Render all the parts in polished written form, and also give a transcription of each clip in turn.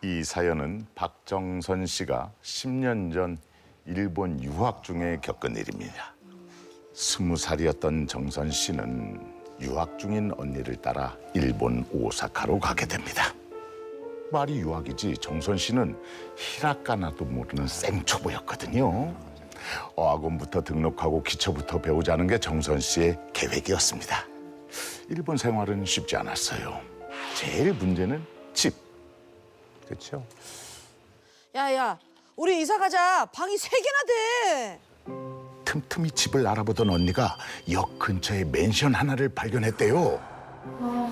이 사연은 박정선 씨가 10년 전 일본 유학 중에 겪은 일입니다. 20살이었던 정선 씨는 유학 중인 언니를 따라 일본 오사카로 가게 됩니다. 말이 유학이지 정선 씨는 히라가나도 모르는 생초보였거든요. 어학원부터 등록하고 기초부터 배우자는 게 정선 씨의 계획이었습니다. 일본 생활은 쉽지 않았어요. 제일 문제는 집. 그렇죠? 야야, 우리 이사 가자. 방이 3개나 돼. 틈틈이 집을 알아보던 언니가 역 근처에 맨션 하나를 발견했대요.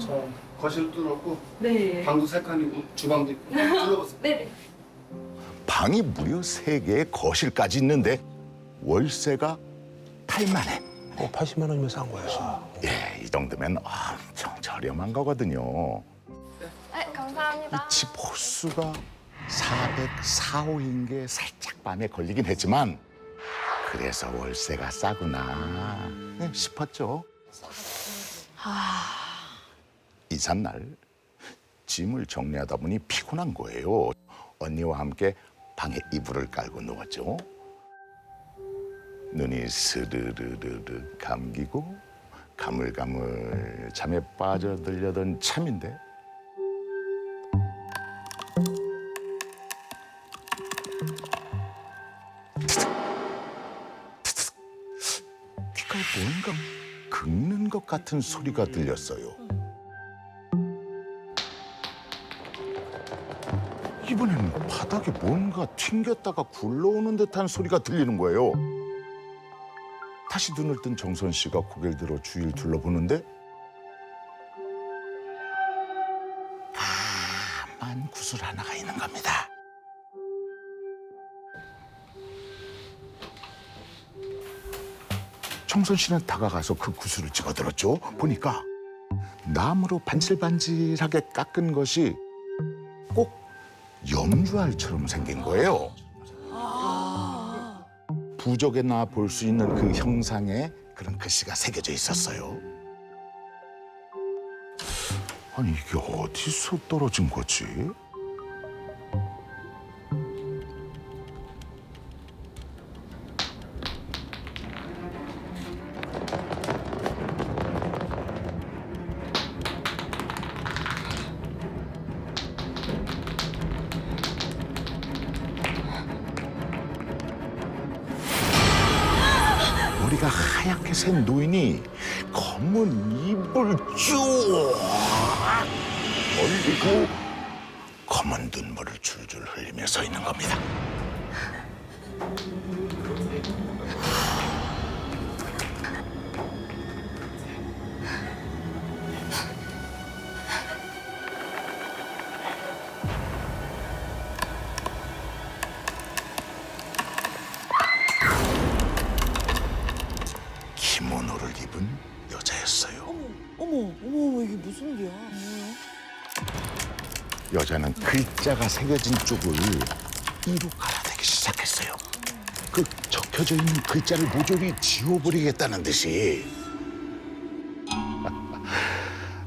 저 거실 뚫었고 네. 방도 3칸이고 주방도 있고 둘러봤어요. 네네. 방이 무려 3개의 거실까지 있는데 월세가 8만 엔. 80만 원이면 싼 거야. 예, 이 정도면 엄청 저렴한 거거든요. 네, 감사합니다. 이 집 호수가 404호인 게 살짝 마음에 걸리긴 했지만 그래서 월세가 싸구나 싶었죠. 이삿날 짐을 정리하다 보니 피곤한 거예요. 언니와 함께 방에 이불을 깔고 누웠죠. 눈이 스르르르르 감기고 가물가물 잠에 빠져들려던 참인데 귓가에 뭔가 긁는 것 같은 소리가 들렸어요. 이번에는 바닥에 뭔가 튕겼다가 굴러오는 듯한 소리가 들리는 거예요. 다시 눈을 뜬 정선 씨가 고개를 들어 주위를 둘러보는데 까만 구슬 하나가 있는 겁니다. 정선 씨는 다가가서 그 구슬을 집어들었죠. 보니까 나무로 반질반질하게 깎은 것이 꼭 염주알처럼 생긴 거예요. 부적에나 볼 수 있는 그 형상에 그런 글씨가 새겨져 있었어요. 아니 이게 어디서 떨어진 거지? 머리가 하얗게 센 노인이 검은 입을 쭉 벌리고 검은 눈물을 줄줄 흘리며 서 있는 겁니다. 키모노를 입은 여자였어요. 어머, 이게 무슨 일이야? 여자는 글자가 새겨진 쪽을 이로 갈아대기 시작했어요. 그 적혀져 있는 글자를 모조리 지워버리겠다는 듯이.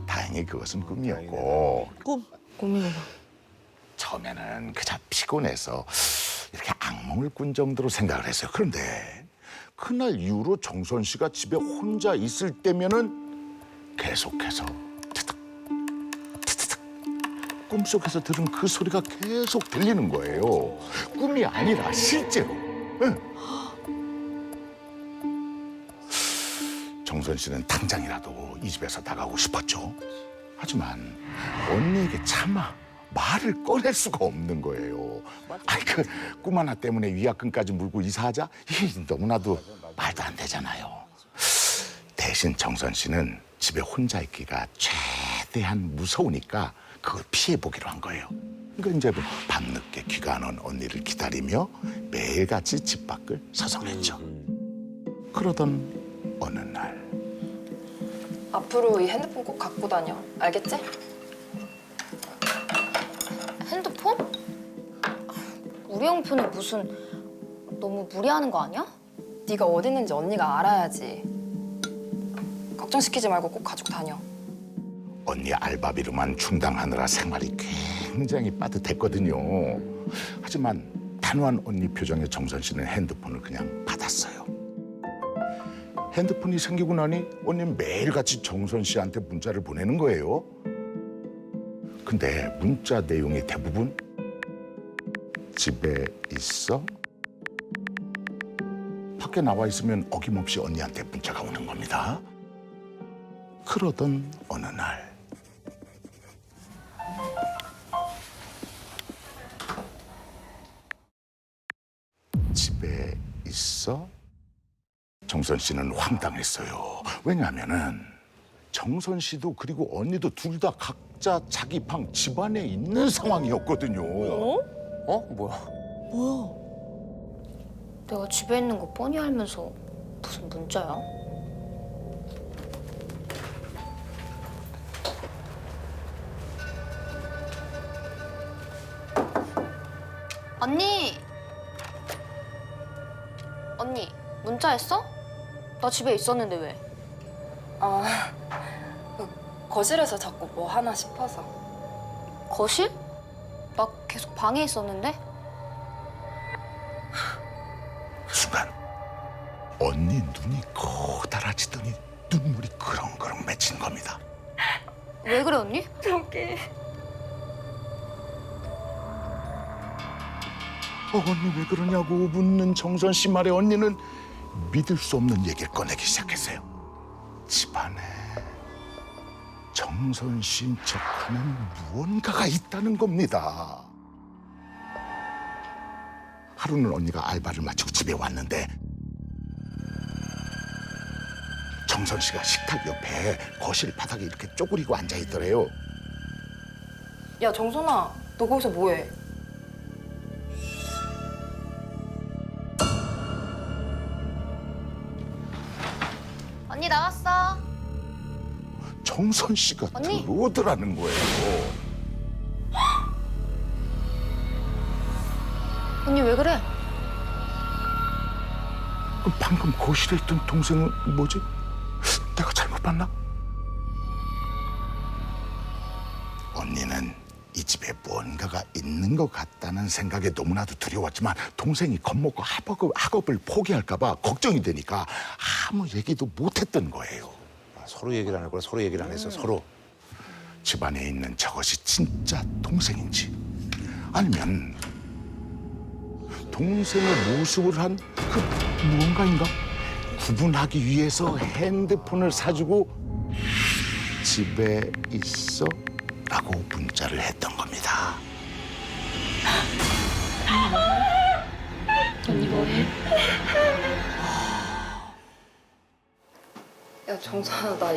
다행히 그것은 꿈이었고 꿈이구나. 처음에는 그저 피곤해서 이렇게 악몽을 꾼 정도로 생각을 했어요. 그런데 그날 이후로 정선 씨가 집에 혼자 있을 때면은 계속해서 트득 트득 꿈속에서 들은 그 소리가 계속 들리는 거예요. 꿈이 아니라 실제로. 응. 정선 씨는 당장이라도 이 집에서 나가고 싶었죠. 하지만 언니에게 차마 말을 꺼낼 수가 없는 거예요. 아니 그 꿈 하나 때문에 위약금까지 물고 이사하자? 이게 너무나도 말도 안 되잖아요. 대신 정선 씨는 집에 혼자 있기가 최대한 무서우니까 그걸 피해보기로 한 거예요. 그러니까 이제 밤늦게 귀가 안 온 언니를 기다리며 매일같이 집 밖을 서성했죠. 그러던 어느 날 앞으로 이 핸드폰 꼭 갖고 다녀. 알겠지? 핸드폰? 우리 형편에 무슨 너무 무리하는 거 아니야? 네가 어디 있는지 언니가 알아야지. 걱정시키지 말고 꼭 가지고 다녀. 언니 알바비로만 충당하느라 생활이 굉장히 빠듯했거든요. 하지만 단호한 언니 표정의 정선 씨는 핸드폰을 그냥 받았어요. 핸드폰이 생기고 나니 언니는 매일같이 정선 씨한테 문자를 보내는 거예요. 근데 문자 내용의 대부분 집에 있어? 밖에 나와 있으면 어김없이 언니한테 문자가 오는 겁니다. 그러던 어느 날 집에 있어? 정선 씨는 황당했어요. 왜냐하면은 정선 씨도 그리고 언니도 둘 다 각자 자기 방 집안에 있는 상황이었거든요. 뭐야? 뭐야? 내가 집에 있는 거 뻔히 알면서 무슨 문자야? 언니! 언니, 문자했어? 나 집에 있었는데 왜? 거실에서 자꾸 뭐 하나 싶어서. 거실? 나 계속 방에 있었는데? 순간 언니 눈이 커다라지더니 눈물이 그렁그렁 맺힌 겁니다. 왜 그래, 언니? 언니 왜 그러냐고 묻는 정선 씨 말에 언니는 믿을 수 없는 얘기를 꺼내기 시작했어요. 집안에 정선 씨인 척하는 무언가가 있다는 겁니다. 하루는 언니가 알바를 마치고 집에 왔는데 정선 씨가 식탁 옆에 거실 바닥에 이렇게 쪼그리고 앉아 있더래요. 야, 정선아, 너 거기서 뭐해? 언니 나왔어. 정선 씨가 언니? 들어오더라는 거예요. 언니 왜 그래? 그럼 방금 거실에 있던 동생은 뭐지? 내가 잘못 봤나? 언니는 이 집에 무언가가 있는 것 같다는 생각에 너무나도 두려웠지만 동생이 겁먹고 학업을 포기할까 봐 걱정이 되니까 아무 얘기도 못했던 거예요. 서로 얘기를 안 했구나. 서로 얘기를 안 했어. 서로. 집안에 있는 저것이 진짜 동생인지 아니면 동생의 모습을 한 그 무언가인가 구분하기 위해서 핸드폰을 사주고 집에 있어? 라고 문자를 했던 겁니다. 야, 정선아, 나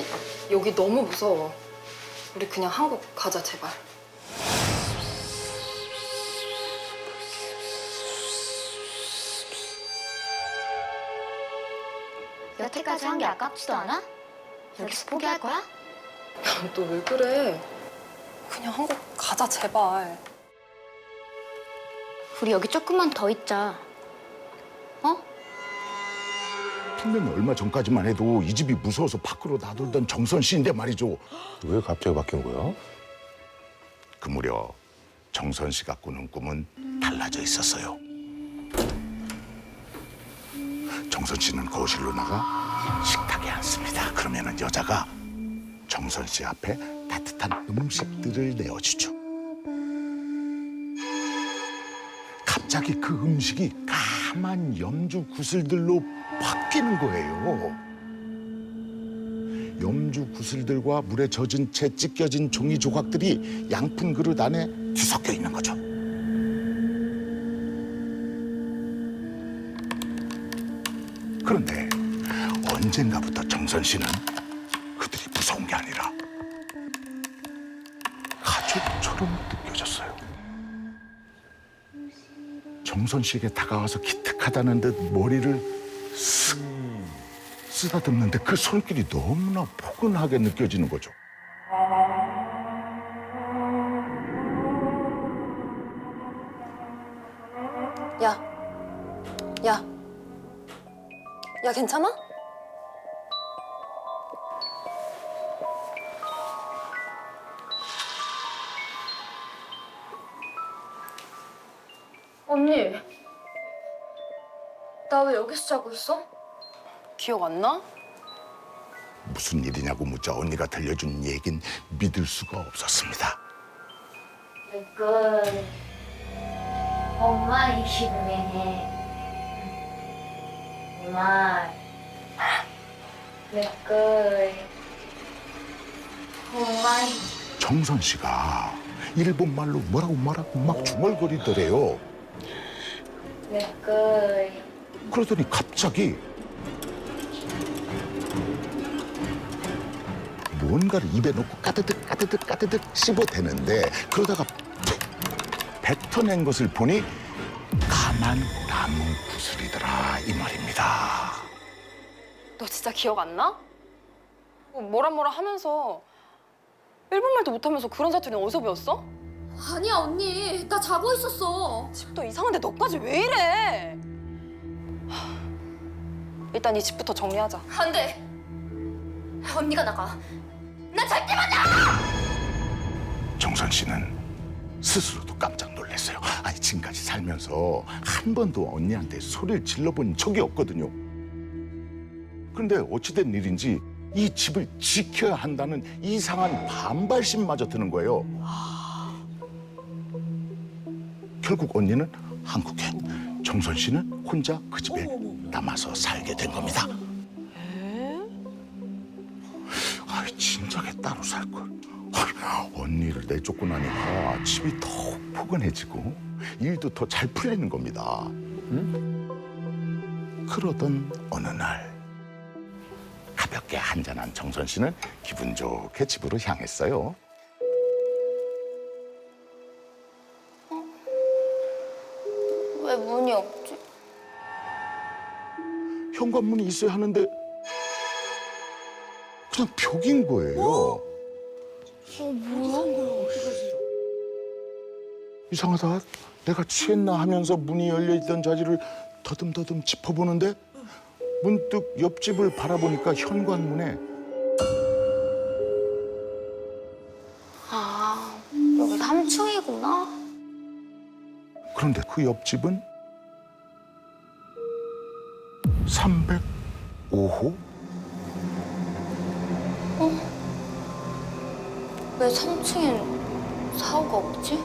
여기 너무 무서워. 우리 그냥 한국 가자, 제발. 여태까지 한 게 아깝지도 않아? 여기서 포기할 거야? 너 왜 그래? 그냥 한국 가자, 제발. 우리 여기 조금만 더 있자. 어? 분명 얼마 전까지만 해도 이 집이 무서워서 밖으로 나돌던 정선 씨인데 말이죠. 왜 갑자기 바뀐 거야? 그 무렵 정선 씨가 꾸는 꿈은 달라져 있었어요. 정선 씨는 거실로 나가 식탁에 앉습니다. 그러면은 여자가 정선 씨 앞에 따뜻한 음식들을 내어주죠. 갑자기 그 음식이 까만 염주 구슬들로 바뀌는 거예요. 염주 구슬들과 물에 젖은 채 찢겨진 종이 조각들이 양푼 그릇 안에 뒤섞여 있는 거죠. 그런데 언젠가부터 정선 씨는 그들이 무서운 게 아니라 가족처럼 느껴졌어요. 정선 씨에게 다가와서 기특하다는 듯 머리를 쓱 쓰다듬는데 그 손길이 너무나 포근하게 느껴지는 거죠. 야, 야, 야, 괜찮아? 언니, 나 왜 여기서 자고 있어? 기억 안 나? 무슨 일이냐고 묻자 언니가 들려준 얘긴 믿을 수가 없었습니다. 그 엄마 기분에 엄마 엄마 정선 씨가 일본 말로 뭐라고 막 중얼거리더래요. 그러더니 갑자기 뭔가를 입에 넣고 까드득 씹어대는데 그러다가 툭 뱉어낸 것을 보니 가만 나무 구슬이더라 이 말입니다. 너 진짜 기억 안 나? 뭐라 하면서 일본말도 못하면서 그런 사투리는 어디서 배웠어? 아니야 언니, 나 자고 있었어. 집도 이상한데 너까지 왜 이래? 일단 이 집부터 정리하자. 안 돼. 언니가 나가. 나 절대 못 나가. 정선 씨는 스스로도 깜짝 놀랐어요. 아니 지금까지 살면서 한 번도 언니한테 소리를 질러본 적이 없거든요. 그런데 어찌된 일인지 이 집을 지켜야 한다는 이상한 반발심마저 드는 거예요. 결국 언니는 한국에, 정선 씨는 혼자 그 집에 남아서 살게 된 겁니다. 아이, 진작에 따로 살 걸. 언니를 내쫓고 나니까 집이 더욱 포근해지고 일도 더 잘 풀리는 겁니다. 그러던 어느 날 가볍게 한잔한 정선 씨는 기분 좋게 집으로 향했어요. 왜 문이 없지? 현관문이 있어야 하는데 그냥 벽인 거예요. 이상하다. 내가 취했나 하면서 문이 열려있던 자리를 더듬더듬 짚어보는데 문득 옆집을 바라보니까 현관문에 아, 여기 3층이구나. 그런데 그 옆집은 305호? 왜 3층엔 사오가 없지?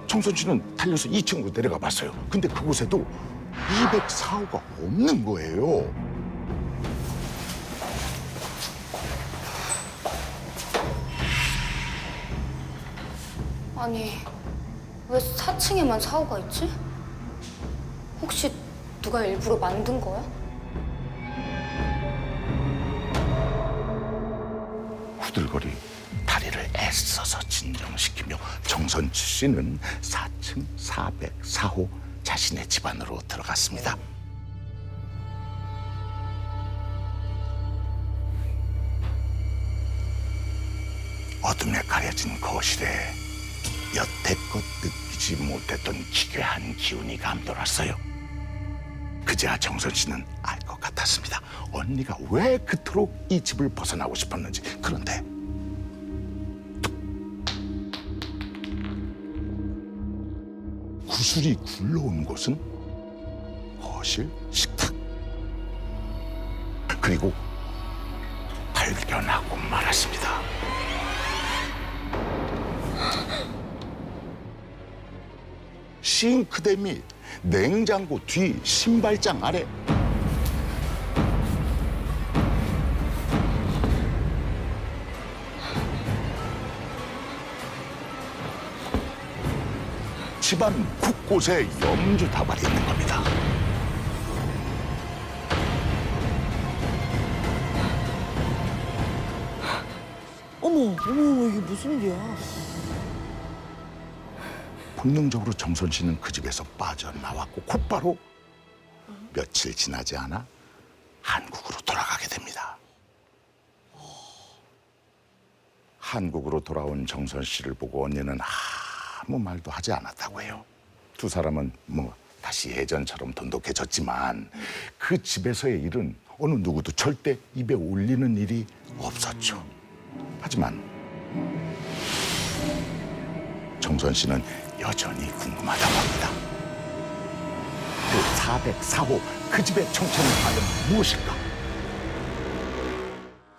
정선 씨는 달려서 2층으로 내려가 봤어요. 근데 그곳에도 204호가 없는 거예요. 아니, 왜 4층에만 사오가 있지? 혹시 누가 일부러 만든 거야? 후들거리 다리를 애써서 진정시키며 정선 씨는 4층 404호 자신의 집 안으로 들어갔습니다. 어둠에 가려진 거실에 여태껏 느끼지 못했던 기괴한 기운이 감돌았어요. 그제야 정선 씨는 알 것 같았습니다. 언니가 왜 그토록 이 집을 벗어나고 싶었는지. 그런데 구슬이 굴러온 곳은 거실, 식탁, 그리고 발견하고 말았습니다. 싱크대 및 냉장고 뒤 신발장 아래 집안 곳곳에 염주 다발이 있는 겁니다. 어머, 이게 무슨 일이야? 본능적으로 정선 씨는 그 집에서 빠져나왔고 곧바로 며칠 지나지 않아 한국으로 돌아가게 됩니다. 한국으로 돌아온 정선 씨를 보고 언니는 아무 말도 하지 않았다고 해요. 두 사람은 다시 예전처럼 돈독해졌지만 그 집에서의 일은 어느 누구도 절대 입에 올리는 일이 없었죠. 하지만 정선 씨는 여전히 궁금하다고 합니다. 그 404호 그 집의 정체는 과연 무엇일까?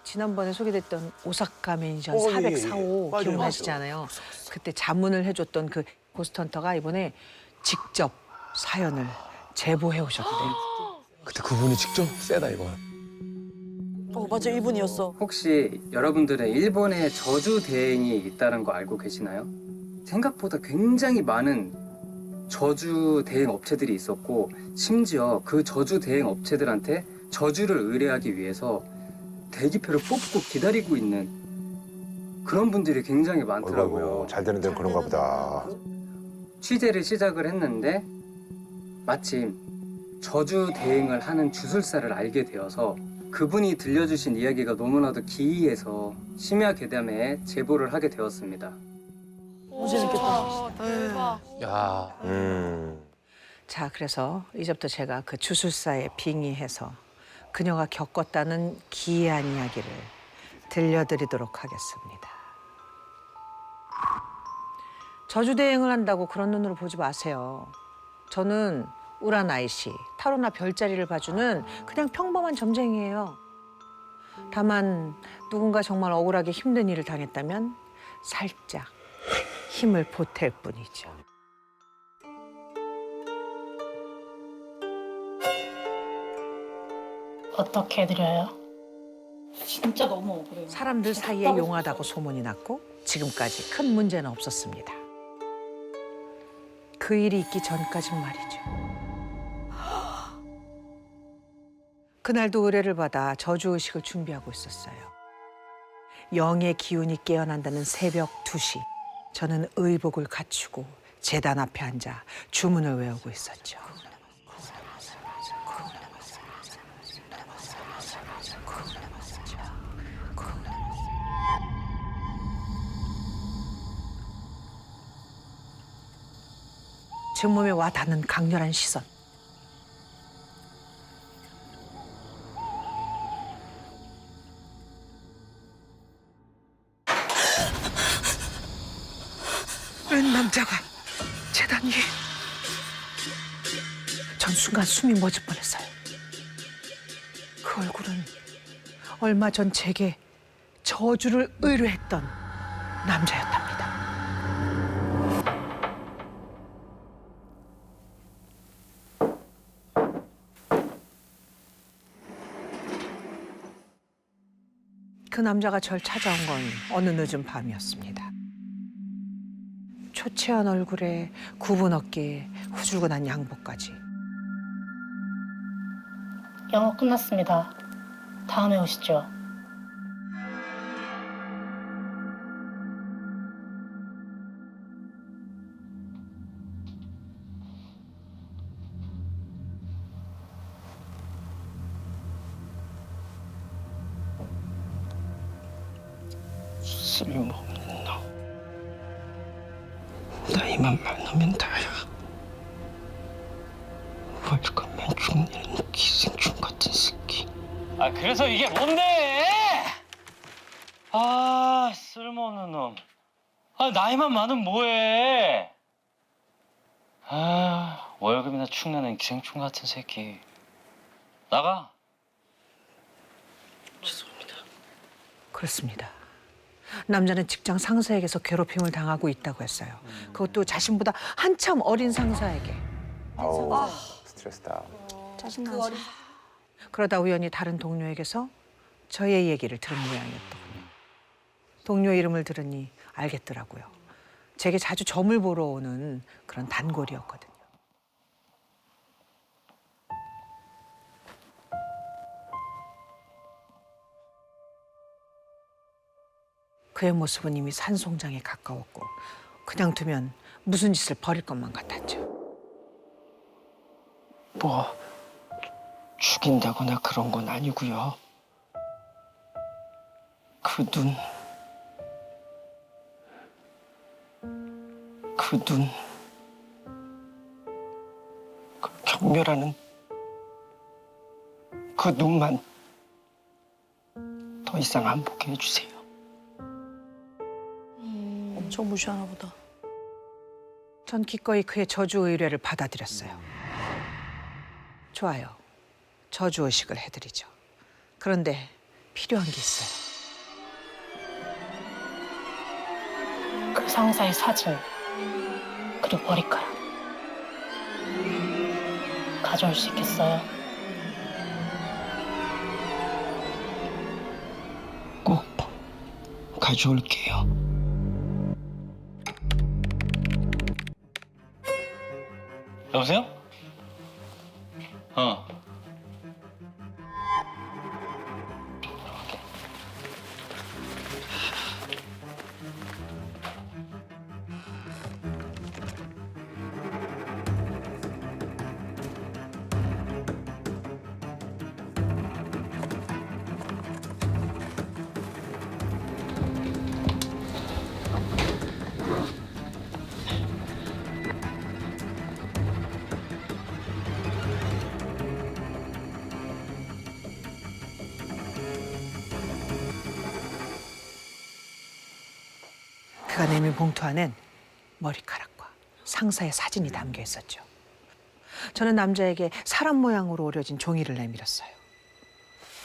지난번에 소개됐던 오사카 매니션 예, 404호 맞아요, 기억나시잖아요. 그때 자문을 해줬던 그 고스트헌터가 이번에 직접 사연을 제보해 오셨대요. 그때 그분이 직접 세다 이거. 맞아, 이분이었어. 혹시 여러분들은 일본에 저주 대행이 있다는 거 알고 계시나요? 생각보다 굉장히 많은 저주 대행 업체들이 있었고 심지어 그 저주 대행 업체들한테 저주를 의뢰하기 위해서 대기표를 뽑고 기다리고 있는 그런 분들이 굉장히 많더라고요. 어이구, 잘 되는 데는 그런가 보다. 취재를 시작을 했는데 마침 저주 대행을 하는 주술사를 알게 되어서 그분이 들려주신 이야기가 너무나도 기이해서 심야 괴담에 제보를 하게 되었습니다. 너무 재밌겠다. 대박. 야. 자, 그래서 이제부터 제가 그 주술사에 빙의해서 그녀가 겪었다는 기이한 이야기를 들려드리도록 하겠습니다. 저주대행을 한다고 그런 눈으로 보지 마세요. 저는 우라나이시, 타로나 별자리를 봐주는 그냥 평범한 점쟁이에요. 다만 누군가 정말 억울하게 힘든 일을 당했다면 살짝 힘을 보탤 뿐이죠. 어떻게 해드려요? 진짜 너무 억울해요. 사람들 사이에 용하다고 소문이 났고 지금까지 큰 문제는 없었습니다. 그 일이 있기 전까진 말이죠. 그날도 의뢰를 받아 저주의식을 준비하고 있었어요. 영의 기운이 깨어난다는 새벽 2시. 저는 의복을 갖추고 제단 앞에 앉아 주문을 외우고 있었죠. 제 몸에 와 닿는 강렬한 시선. 웬 남자가 재단 위에. 전 순간 숨이 멎을 뻔했어요. 그 얼굴은 얼마 전 제게 저주를 의뢰했던 남자였답니다. 그 남자가 절 찾아온 건 어느 늦은 밤이었습니다. 초췌한 얼굴에 굽은 어깨에 후줄근한 양복까지. 영어 끝났습니다. 다음에 오시죠. 쓸모없는 놈. 나이만 많으면 다야. 월급만 죽내는 기생충 같은 새끼. 아, 그래서 이게 뭔데? 아, 쓸모없는 놈. 아, 나이만 많으면 뭐해? 아, 월급이나 축내는 기생충 같은 새끼. 나가. 죄송합니다. 그렇습니다. 남자는 직장 상사에게서 괴롭힘을 당하고 있다고 했어요. 그것도 자신보다 한참 어린 상사에게. 아우, 스트레스다. 짜증나지. 그러다 우연히 다른 동료에게서 저의 얘기를 들은 모양이었더군요. 동료 이름을 들으니 알겠더라고요. 제게 자주 점을 보러 오는 그런 단골이었거든요. 그의 모습은 이미 산송장에 가까웠고 그냥 두면 무슨 짓을 벌일 것만 같았죠. 뭐 죽인다거나 그런 건 아니고요. 그 눈, 그 경멸하는 그 눈만 더 이상 안 보게 해주세요. 엄청 무시하나 보다. 전 기꺼이 그의 저주 의뢰를 받아들였어요. 좋아요. 저주 의식을 해드리죠. 그런데 필요한 게 있어요. 그 상사의 사진 그리고 머리카락 가져올 수 있겠어요? 꼭 가져올게요. 여보세요? 어. 그가 내민 봉투 안엔 머리카락과 상사의 사진이 담겨 있었죠. 저는 남자에게 사람 모양으로 오려진 종이를 내밀었어요.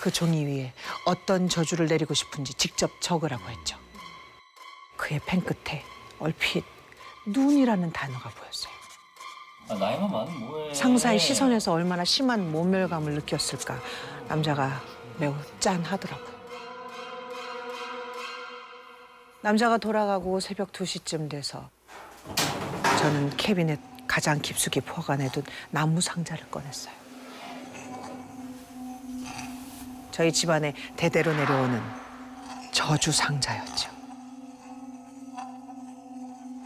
그 종이 위에 어떤 저주를 내리고 싶은지 직접 적으라고 했죠. 그의 펜 끝에 얼핏 눈이라는 단어가 보였어요. 아, 나이만 많으면 뭐해. 상사의 시선에서 얼마나 심한 모멸감을 느꼈을까. 남자가 매우 짠하더라고요. 남자가 돌아가고 새벽 2시쯤 돼서 저는 캐비넷 가장 깊숙이 보관해둔 나무 상자를 꺼냈어요. 저희 집안에 대대로 내려오는 저주 상자였죠.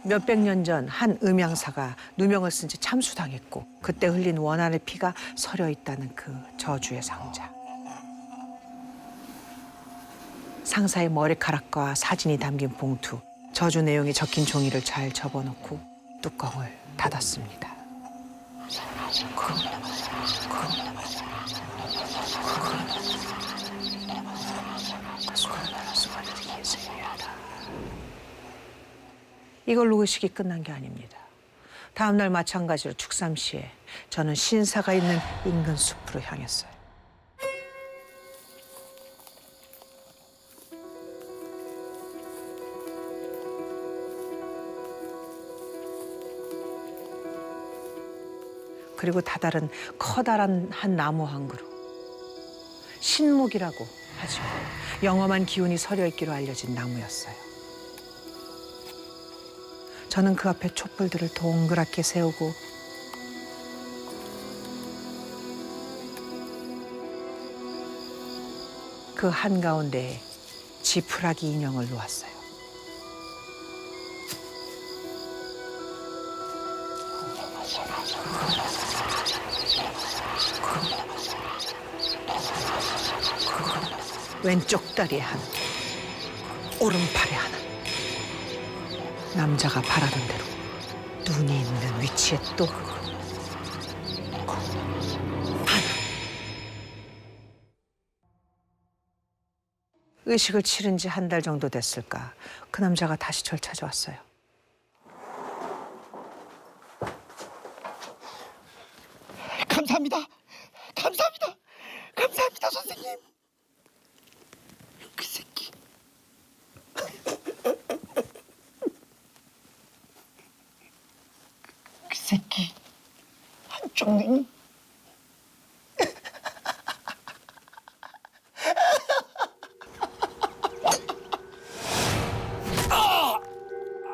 몇백 년 전 한 음양사가 누명을 쓴 채 참수당했고 그때 흘린 원한의 피가 서려 있다는 그 저주의 상자. 상사의 머리카락과 사진이 담긴 봉투, 저주 내용이 적힌 종이를 잘 접어놓고 뚜껑을 닫았습니다. 이걸로 의식이 끝난 게 아닙니다. 다음 날 마찬가지로 축삼시에 저는 신사가 있는 인근 숲으로 향했어요. 그리고 다다른 커다란 한 나무 한 그루. 신목이라고 하죠. 영험한 기운이 서려 있기로 알려진 나무였어요. 저는 그 앞에 촛불들을 동그랗게 세우고 그 한가운데에 지푸라기 인형을 놓았어요. 왼쪽 다리에 하나, 오른팔에 하나. 남자가 바라던 대로 눈이 있는 위치에 또 하나. 의식을 치른 지 한 달 정도 됐을까. 그 남자가 다시 절 찾아왔어요. 감사합니다. 감사합니다. 감사합니다, 선생님. 그 새끼. 그 새끼. 한쪽 눈.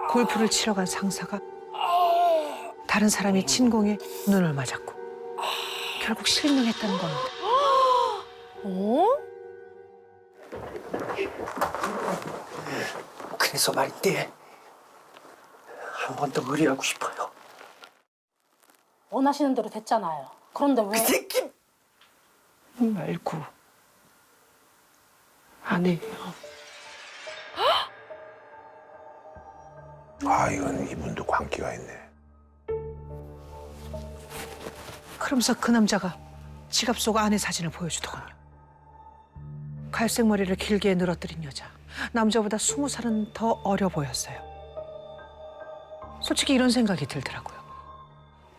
골프를 치러 간 상사가 다른 사람이 침공에 눈을 맞았고 결국 실명했다는 겁니다. 그래서 말인데 한 번 더 의뢰하고 싶어요. 원하시는 대로 됐잖아요. 그런데 왜? 그 새끼 말고 안 해요. 아, 이건 이분도 광기가 있네. 그러면서 그 남자가 지갑 속 안의 사진을 보여주더군요. 갈색 머리를 길게 늘어뜨린 여자. 남자보다 20살은 더 어려 보였어요. 솔직히 이런 생각이 들더라고요.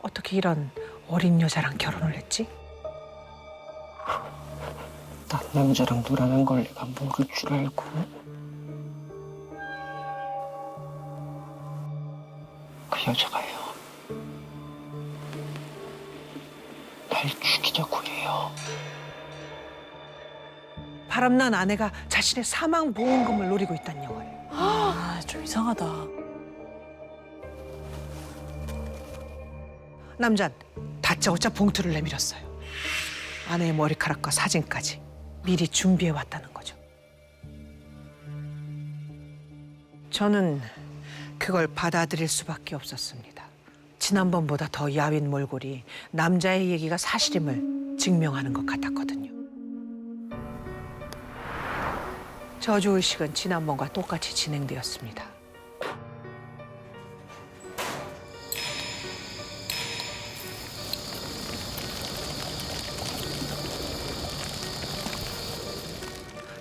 어떻게 이런 어린 여자랑 결혼을 했지? 다른 남자랑 놀아난 걸 내가 모를 줄 알고. 그 여자가요. 날 죽이자고 해요. 바람난 아내가 자신의 사망 보험금을 노리고 있다는 영화예요. 좀 이상하다. 남잔 다짜고짜 봉투를 내밀었어요. 아내의 머리카락과 사진까지 미리 준비해 왔다는 거죠. 저는 그걸 받아들일 수밖에 없었습니다. 지난번보다 더 야윈 몰골이 남자의 얘기가 사실임을 증명하는 것 같았거든요. 저주의식은 지난번과 똑같이 진행되었습니다.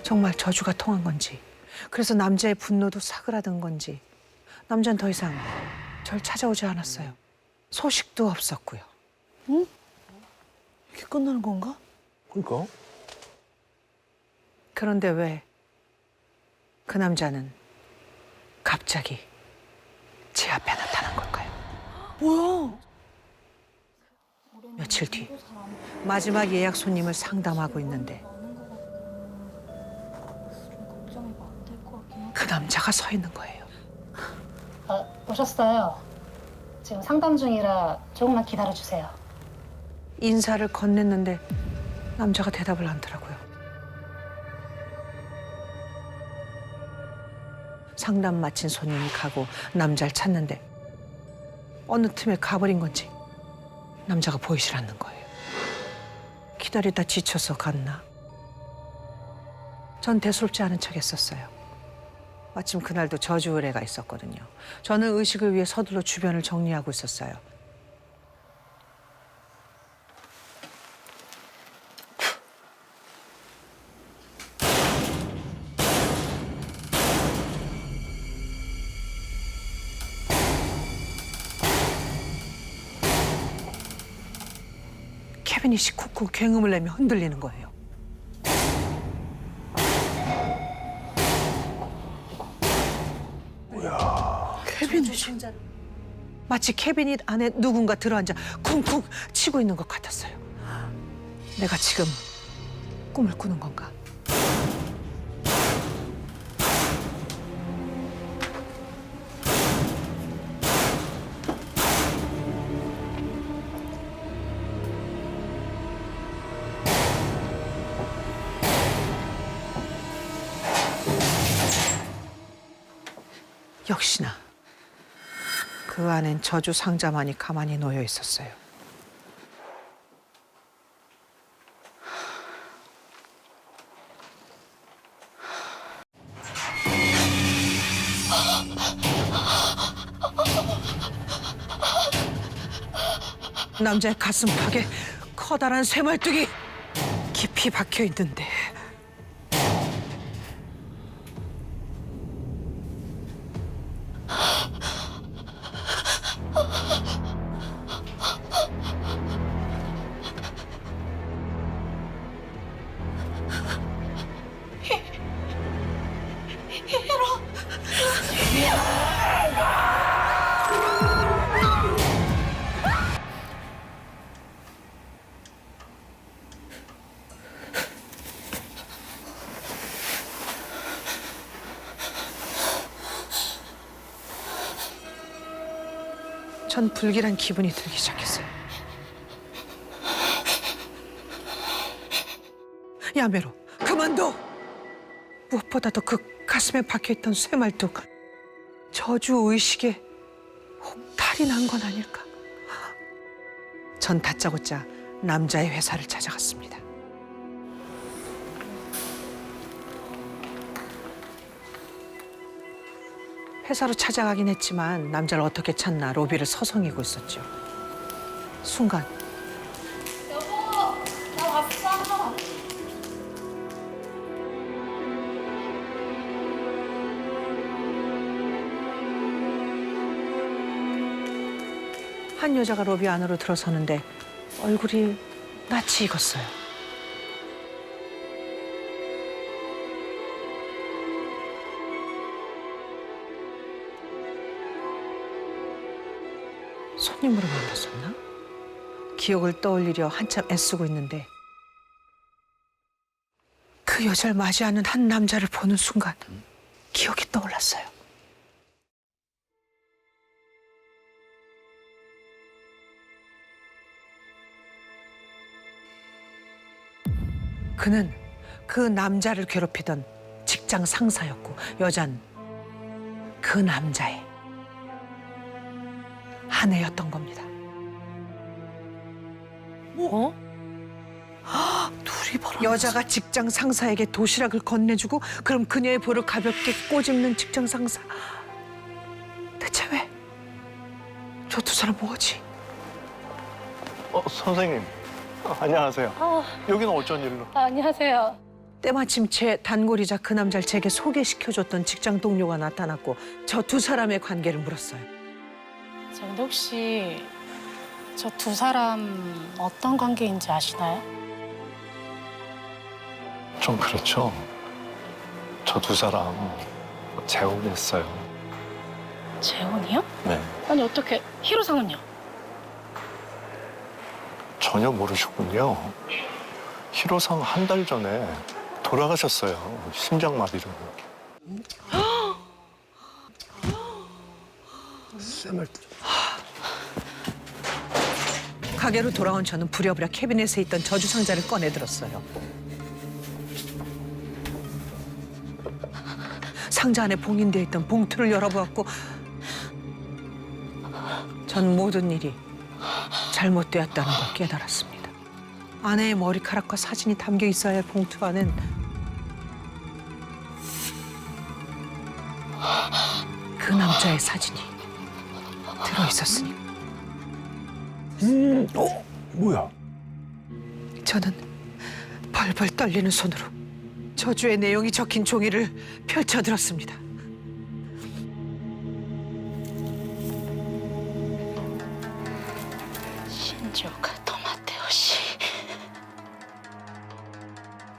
정말 저주가 통한 건지, 그래서 남자의 분노도 사그라든 건지 남자는 더 이상 절 찾아오지 않았어요. 소식도 없었고요. 이렇게 끝나는 건가? 그러니까 그런데 왜 그 남자는 갑자기 제 앞에 나타난 걸까요? 뭐야? 며칠 뒤 마지막 예약 손님을 상담하고 있는데 그 남자가 서 있는 거예요. 오셨어요. 지금 상담 중이라 조금만 기다려주세요. 인사를 건넸는데 남자가 대답을 않더라고요. 상담 마친 손님이 가고 남자를 찾는데 어느 틈에 가버린 건지 남자가 보이질 않는 거예요. 기다리다 지쳐서 갔나? 전 대수롭지 않은 척했었어요. 마침 그날도 저주 의뢰가 있었거든요. 저는 의식을 위해 서둘러 주변을 정리하고 있었어요. 캐비닛이 쿡쿡 굉음을 내며 흔들리는 거예요. 캐비닛. 마치 캐비닛 안에 누군가 들어앉아 쿵쿵 치고 있는 것 같았어요. 내가 지금 꿈을 꾸는 건가? 역시나 그 안엔 저주 상자만이 가만히 놓여 있었어요. 남자의 가슴팍에 커다란 쇠말뚝이 깊이 박혀 있는데 전 불길한 기분이 들기 시작했어요. 야메로, 그만둬! 무엇보다도 그 가슴에 박혀있던 쇠말뚝, 저주 의식에 혹탈이 난 건 아닐까? 전 다짜고짜 남자의 회사를 찾아갔습니다. 회사로 찾아가긴 했지만 남자를 어떻게 찾나 로비를 서성이고 있었죠. 순간 여보, 나 왔어. 한 여자가 로비 안으로 들어서는데 얼굴이 낯이 익었어요. 손님으로 만났었나? 기억을 떠올리려 한참 애쓰고 있는데 그 여자를 맞이하는 한 남자를 보는 순간 기억이 떠올랐어요. 그는 그 남자를 괴롭히던 직장 상사였고 여잔 그 남자의 아내였던 겁니다. 뭐? 둘이 바로 여자가 직장 상사에게 도시락을 건네주고 그럼 그녀의 볼을 가볍게 꼬집는 직장 상사. 대체 왜? 저 두 사람 뭐지? 선생님. 안녕하세요. 여기는 어쩐 일로? 안녕하세요. 때마침 제 단골이자 그 남자를 제게 소개시켜줬던 직장 동료가 나타났고 저 두 사람의 관계를 물었어요. 저 근데 혹시 저 두 사람 어떤 관계인지 아시나요? 좀 그렇죠. 저 두 사람 재혼했어요. 재혼이요? 네. 아니 어떻게 히로상은요? 전혀 모르셨군요. 히로상 한 달 전에 돌아가셨어요. 심장마비로. 쌤을 가게로 돌아온 저는 부랴부랴 캐비넷에 있던 저주 상자를 꺼내 들었어요. 상자 안에 봉인되어 있던 봉투를 열어보았고 전 모든 일이 잘못되었다는 걸 깨달았습니다. 아내의 머리카락과 사진이 담겨 있어야 할 봉투 안엔 그 남자의 사진이 들어있었으니 뭐야? 저는 벌벌 떨리는 손으로 저주의 내용이 적힌 종이를 펼쳐들었습니다. 신조가 토마테오시.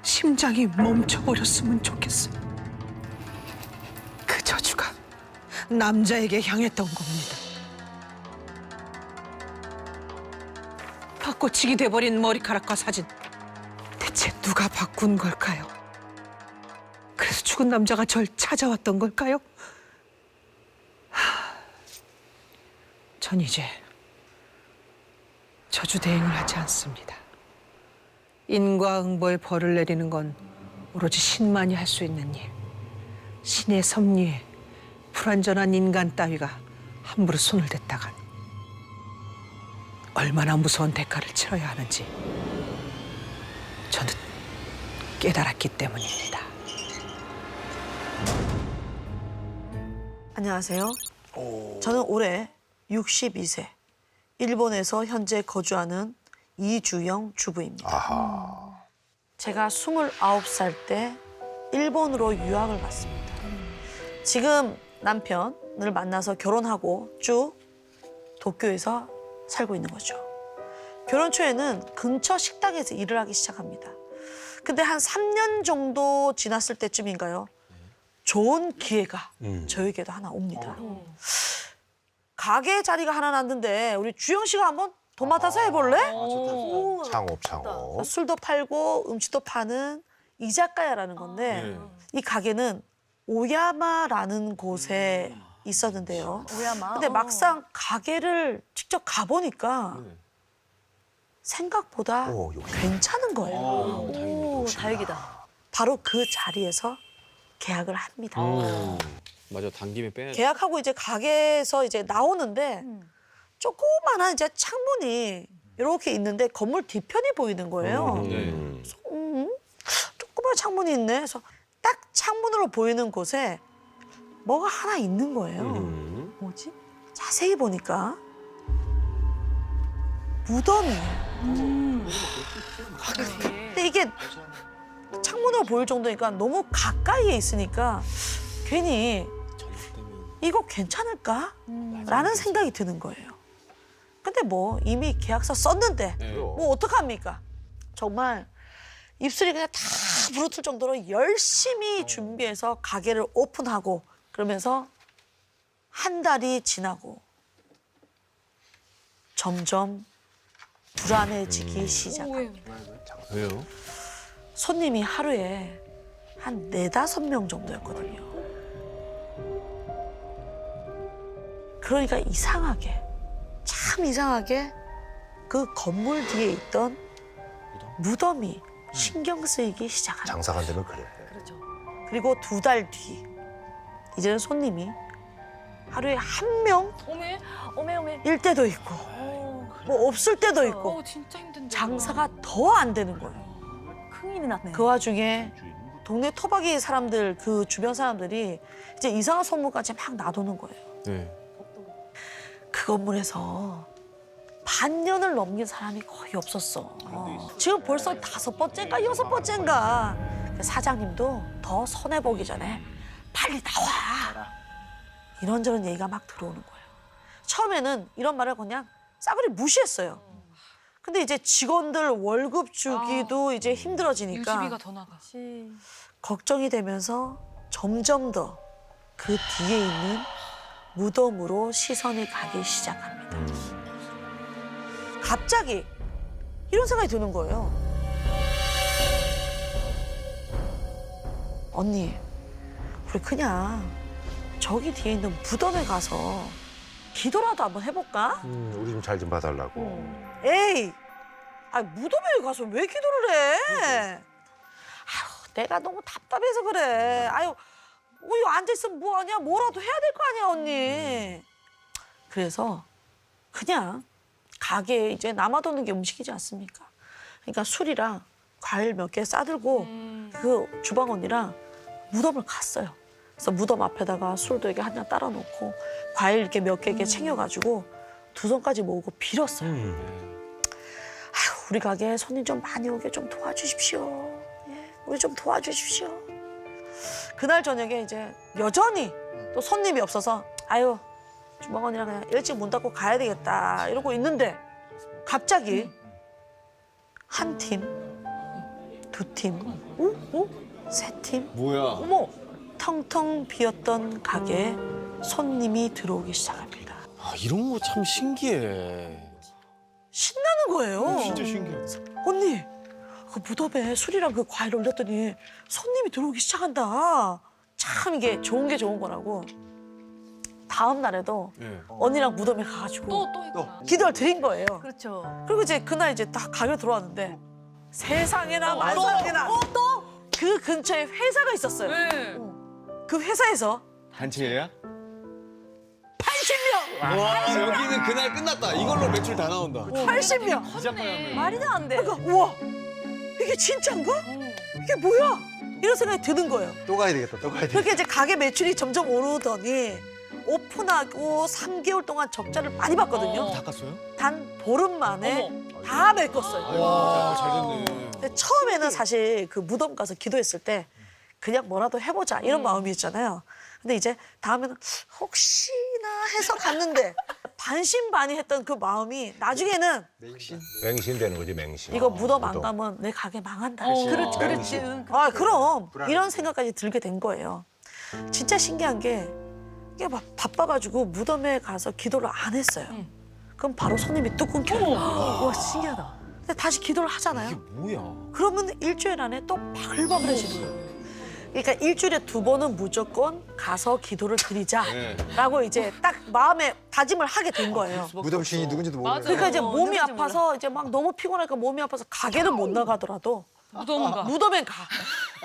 심장이 멈춰버렸으면 좋겠어요. 그 저주가 남자에게 향했던 겁니다. 바꿔치기 돼버린 머리카락과 사진. 대체 누가 바꾼 걸까요? 그래서 죽은 남자가 절 찾아왔던 걸까요? 전 이제 저주 대행을 하지 않습니다. 인과응보의 벌을 내리는 건 오로지 신만이 할 수 있는 일. 신의 섭리에 불완전한 인간 따위가 함부로 손을 댔다간 얼마나 무서운 대가를 치러야 하는지 저는 깨달았기 때문입니다. 안녕하세요. 저는 올해 62세, 일본에서 현재 거주하는 이주영 주부입니다. 아하. 제가 29살 때 일본으로 유학을 갔습니다. 지금 남편을 만나서 결혼하고 쭉 도쿄에서 살고 있는 거죠. 결혼 초에는 근처 식당에서 일을 하기 시작합니다. 근데 한 3년 정도 지났을 때쯤인가요? 좋은 기회가 저에게도 하나 옵니다. 가게 자리가 하나 났는데 우리 주영 씨가 한번 도맡아서 해볼래? 창업. 술도 팔고 음식도 파는 이자카야라는 건데 이 가게는 오야마라는 곳에 있었는데요. 오야마. 근데 막상 가게를 직접 가보니까 생각보다 괜찮은 거예요. 오, 다행이다. 바로 그 자리에서 계약을 합니다. 맞아, 당김에 빼야 계약하고 이제 가게에서 이제 나오는데 조그만한 이제 창문이 이렇게 있는데 건물 뒤편이 보이는 거예요. 그래서, 조그만한 창문이 있네. 그래서 딱 창문으로 보이는 곳에 뭐가 하나 있는 거예요. 뭐지? 자세히 보니까 무덤이에요. 근데 이게 창문으로 보일 정도니까 너무 가까이에 있으니까 괜히 이거 괜찮을까? 라는 생각이 드는 거예요. 근데 뭐 이미 계약서 썼는데 네. 뭐 어떡합니까? 정말 입술이 그냥 다 부르틀 정도로 열심히 준비해서 가게를 오픈하고 그러면서 한 달이 지나고 점점 불안해지기 시작합니다. 왜요? 손님이 하루에 한 4-5명 정도였거든요. 그러니까 이상하게, 참 이상하게 그 건물 뒤에 있던 무덤이 신경 쓰이기 시작합니다. 장사가 안 되면 그래. 그리고 2달 뒤, 이제는 손님이 하루에 1명 일 때도 있고 뭐 없을 때도 있고 진짜 힘든데. 장사가 더 안 되는 거예요. 큰일이 났네. 그 와중에 동네 토박이 사람들, 그 주변 사람들이 이제 이상한 소문까지 막 나도는 거예요. 네. 그 건물에서 반년을 넘긴 사람이 거의 없었어. 지금 벌써 5번째인가 6번째인가. 그 사장님도 더 손해보기 전에 빨리 나와. 이런저런 얘기가 막 들어오는 거예요. 처음에는 이런 말을 그냥 싸그리 무시했어요. 근데 이제 직원들 월급 주기도 이제 힘들어지니까 유지비가 더 나가. 걱정이 되면서 점점 더 그 뒤에 있는 무덤으로 시선이 가기 시작합니다. 갑자기 이런 생각이 드는 거예요. 언니, 우리 그냥 저기 뒤에 있는 무덤에 가서 기도라도 한번 해볼까? 우리 좀 잘 좀 봐달라고. 에이, 아니 무덤에 가서 왜 기도를 해? 아유, 내가 너무 답답해서 그래. 아유, 여기 앉아있으면 뭐하냐? 뭐라도 해야 될 거 아니야, 언니. 그래서 그냥 가게에 이제 남아도는 게 음식이지 않습니까? 그러니까 술이랑 과일 몇 개 싸들고 그 주방 언니랑 무덤을 갔어요. 그래서 무덤 앞에다가 술도 이렇게 한 잔 따라 놓고 과일 이렇게 몇 개 이렇게 챙겨가지고 2손까지 모으고 빌었어요. 아유, 우리 가게에 손님 좀 많이 오게 좀 도와주십시오. 예, 우리 좀 도와주십시오. 그날 저녁에 이제 여전히 또 손님이 없어서 아유, 주방 언니랑 그냥 일찍 문 닫고 가야 되겠다 이러고 있는데 갑자기 한 팀, 2팀, 3팀, 뭐야? 어머, 텅텅 비었던 가게에 손님이 들어오기 시작합니다. 아, 이런 거 참 신기해. 신나는 거예요. 진짜 신기해. 언니, 그 무덤에 술이랑 그 과일 올렸더니 손님이 들어오기 시작한다. 참 이게 좋은 게 좋은 거라고. 다음 날에도 네. 언니랑 무덤에 가가지고 또 했구나. 기도를 드린 거예요. 그렇죠. 그리고 이제 그날 이제 딱 가게 들어왔는데 세상에나 만상에나 그 근처에 회사가 있었어요. 네. 그 회사에서 단체 예약? 80명! 와, 여기는 그날 끝났다. 이걸로 매출 다 나온다. 80명! 말이 안 돼. 그러니까 우와, 이게 진짜인가? 이게 뭐야? 이런 생각이 드는 거예요. 또 가야 되겠다. 또 가야 되겠다. 그렇게 이제 가게 매출이 점점 오르더니 오픈하고 3개월 동안 적자를 많이 봤거든요. 다 깠어요? 단 보름 만에 다 메꿨어요. 와, 잘 됐네. 근데 처음에는 사실 그 무덤 가서 기도했을 때 그냥 뭐라도 해보자 이런 마음이었잖아요. 근데 이제 다음에는 혹시나 해서 갔는데 반신반의했던 그 마음이 나중에는 맹신 되는 거지, 맹신. 이거 무덤 안 가면 내 가게 망한다. 그렇지. 아, 그럼 이런 생각까지 들게 된 거예요. 진짜 신기한 게 이게 막 바빠가지고 무덤에 가서 기도를 안 했어요. 그럼 바로 손님이 뚝 끊겨요. 와, 신기하다. 근데 다시 기도를 하잖아요. 이게 뭐야? 그러면 일주일 안에 또 바글바글해지는 거예요. 그러니까 일주일에 2번은 무조건 가서 기도를 드리자라고 이제 딱 마음에 다짐을 하게 된 거예요. 무덤 신이 누군지도 모르고. 그러니까 이제 몸이 아파서 이제 막 너무 피곤하니까 몸이 아파서 가게는 못 나가더라도 무덤엔 가.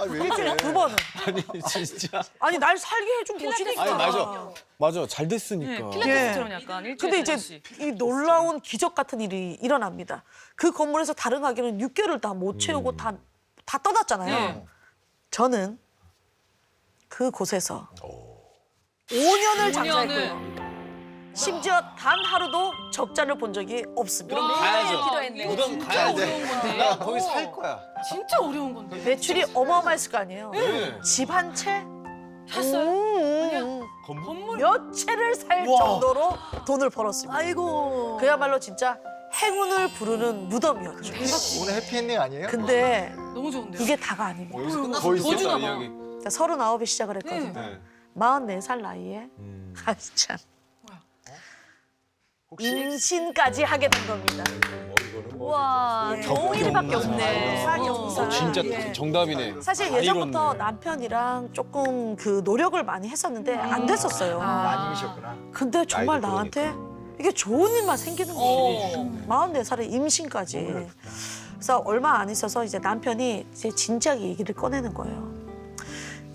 일주일에 2번은. 아니, 진짜. 아니 날 살게 해준 곳이니까. 아니, 맞아. 맞아, 잘 됐으니까. 필라테스처럼 약간 일주일에 근데 이제 하나씩. 이 놀라운 기적 같은 일이 일어납니다. 그 건물에서 다른 가게는 6개월을 다 못 채우고 다 떠났잖아요. 네. 저는 그 곳에서 5년을 5년을. 장사했고요. 심지어 단 하루도 적자를 본 적이 없습니다. 가야죠. 기도했네. 무덤 가야 돼. 나 거기 살 거야. 진짜 어려운 건데. 매출이 어마어마했을 거 아니에요. 네. 집 한 채? 샀어요? 몇 채를 살 정도로 돈을 벌었습니다. 아이고. 그야말로 진짜 행운을 부르는 무덤이었죠. 오늘 해피엔딩 아니에요? 근데 너무 좋은데요? 이게 다가 아닙니다. 여기서 끝났어. 더 주나 봐. 이야기. 39에 시작을 했거든요. 네. 44살 나이에 아 참. 임신까지 하게 된 겁니다. 와, 좋은 일밖에 없네. 사경사. 진짜 예. 정답이네. 사실 다 예전부터 이뤘네. 남편이랑 조금 그 노력을 많이 했었는데 안 됐었어요. 아니셨구나. 근데 정말 나이도 나한테 이게 좋은 일만 생기는 거예요. 44살에 임신까지. 그래서 얼마 안 있어서 이제 남편이 이제 진지하게 얘기를 꺼내는 거예요.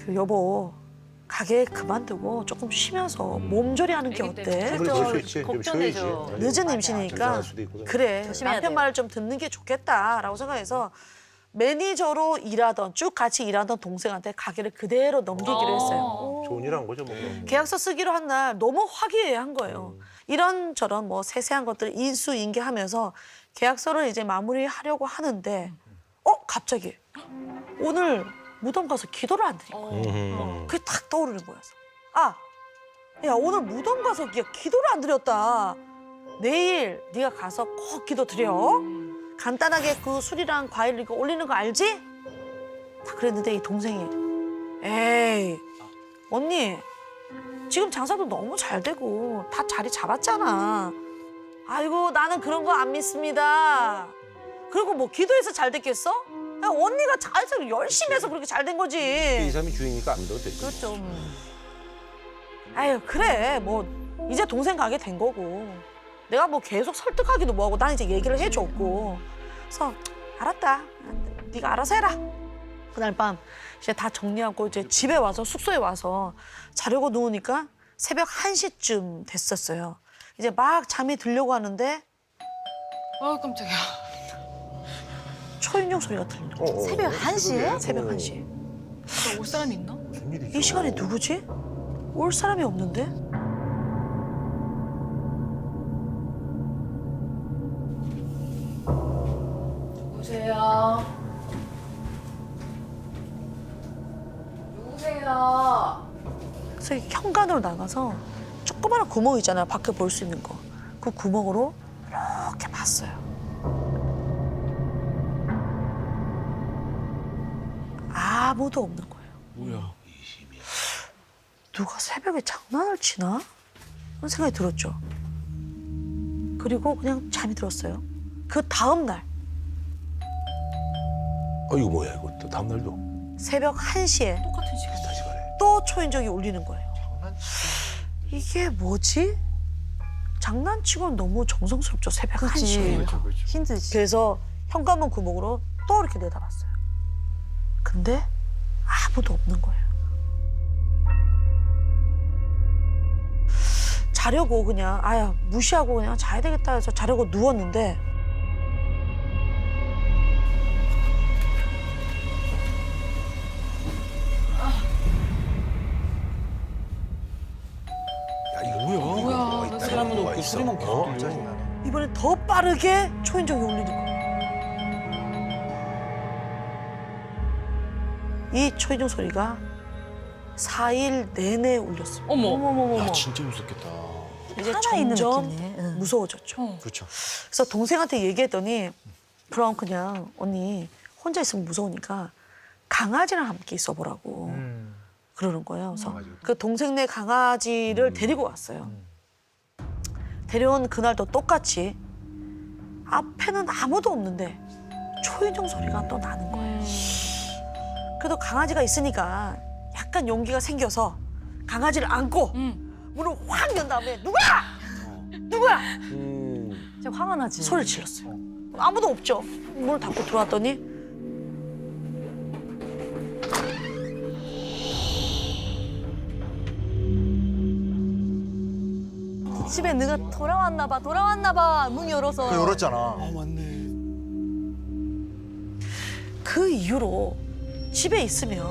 그 여보, 가게 그만두고 조금 쉬면서 몸조리하는 게 어때? 걱정되죠. 늦은 임신이니까 그래 남편 말을 좀 듣는 게 좋겠다라고 생각해서 매니저로 일하던 쭉 같이 일하던 동생한테 가게를 그대로 넘기기로 했어요. 좋은 일 한 거죠, 뭐. 계약서 쓰기로 한 날 너무 화기애애한 거예요. 이런저런 뭐 세세한 것들을 인수인계하면서 계약서를 이제 마무리하려고 하는데 갑자기 오늘 무덤 가서 기도를 안 드린 그게 탁 떠오르는 거였어. 야 오늘 무덤 가서 기도를 안 드렸다. 내일 네가 가서 꼭 기도 드려. 간단하게 그 술이랑 과일 이거 올리는 거 알지? 다 그랬는데 이 동생이 에이 언니 지금 장사도 너무 잘 되고 다 자리 잡았잖아. 아이고 나는 그런 거 안 믿습니다. 그리고 뭐 기도해서 잘 됐겠어? 야, 언니가 잘해서 열심히 해서 그렇게 잘 된 거지. 이 사람이 주인이니까 안 믿어도 되지. 그렇죠. 아유 그래 뭐 이제 동생 가게 된 거고 내가 뭐 계속 설득하기도 뭐하고 난 이제 얘기를 해줬고 그래서 알았다 네가 알아서 해라. 그날 밤 이제 다 정리하고 이제 집에 와서 숙소에 와서 자려고 누우니까 새벽 1시쯤 됐었어요. 이제 막 잠이 들려고 하는데 아, 깜짝이야. 초인종 소리가 들리는 거죠. 새벽 1시에? 새벽 1시에. 올 사람이 있나? 이 시간에 누구지? 올 사람이 없는데? 누구세요? 누구세요? 그래서 현관으로 나가서 조그마한 구멍 있잖아요. 밖에 볼 수 있는 거. 그 구멍으로 이렇게 봤어요. 아무도 없는 거예요. 뭐야? 누가 새벽에 장난을 치나? 그런 생각이 들었죠. 그리고 그냥 잠이 들었어요. 그 다음 날 이거 뭐야, 이거 또 다음 날도. 새벽 1시에 똑같은 시간. 비슷한 시간에. 또 초인종이 울리는 거예요. 이게 뭐지? 장난치고는 너무 정성스럽죠. 새벽 1시에. 힘들지. 그래서 현관문 구멍으로 또 이렇게 내다봤어요. 근데 아무도 없는 거예요. 자려고 그냥 무시하고 그냥 자야 되겠다 해서 자려고 누웠는데 야, 이거 뭐야? 사람은 없고 소리만 계속 들려. 짜증나네. 이번엔 더 빠르게 초인종이 울리는 거예요. 이 초인종 소리가 4일 내내 울렸습니다. 어머. 야, 진짜 무섭겠다. 이제 점점 무서워졌죠. 그렇죠. 그래서 동생한테 얘기했더니 그럼 그냥 언니 혼자 있으면 무서우니까 강아지랑 함께 있어보라고 그러는 거예요. 그래서 그 동생네 강아지를 데리고 왔어요. 데려온 그날도 똑같이 앞에는 아무도 없는데 초인종 소리가 또 나는 거예요. 그래도 강아지가 있으니까 약간 용기가 생겨서 강아지를 안고 문을 확 연 다음에 누구야? 누구야? 진짜 화가 나지. 소리를 질렀어요. 아무도 없죠. 문을 닫고 들어왔더니 집에 누가 돌아왔나 봐. 문 열어서. 열었잖아. 맞네. 그 이후로 집에 있으면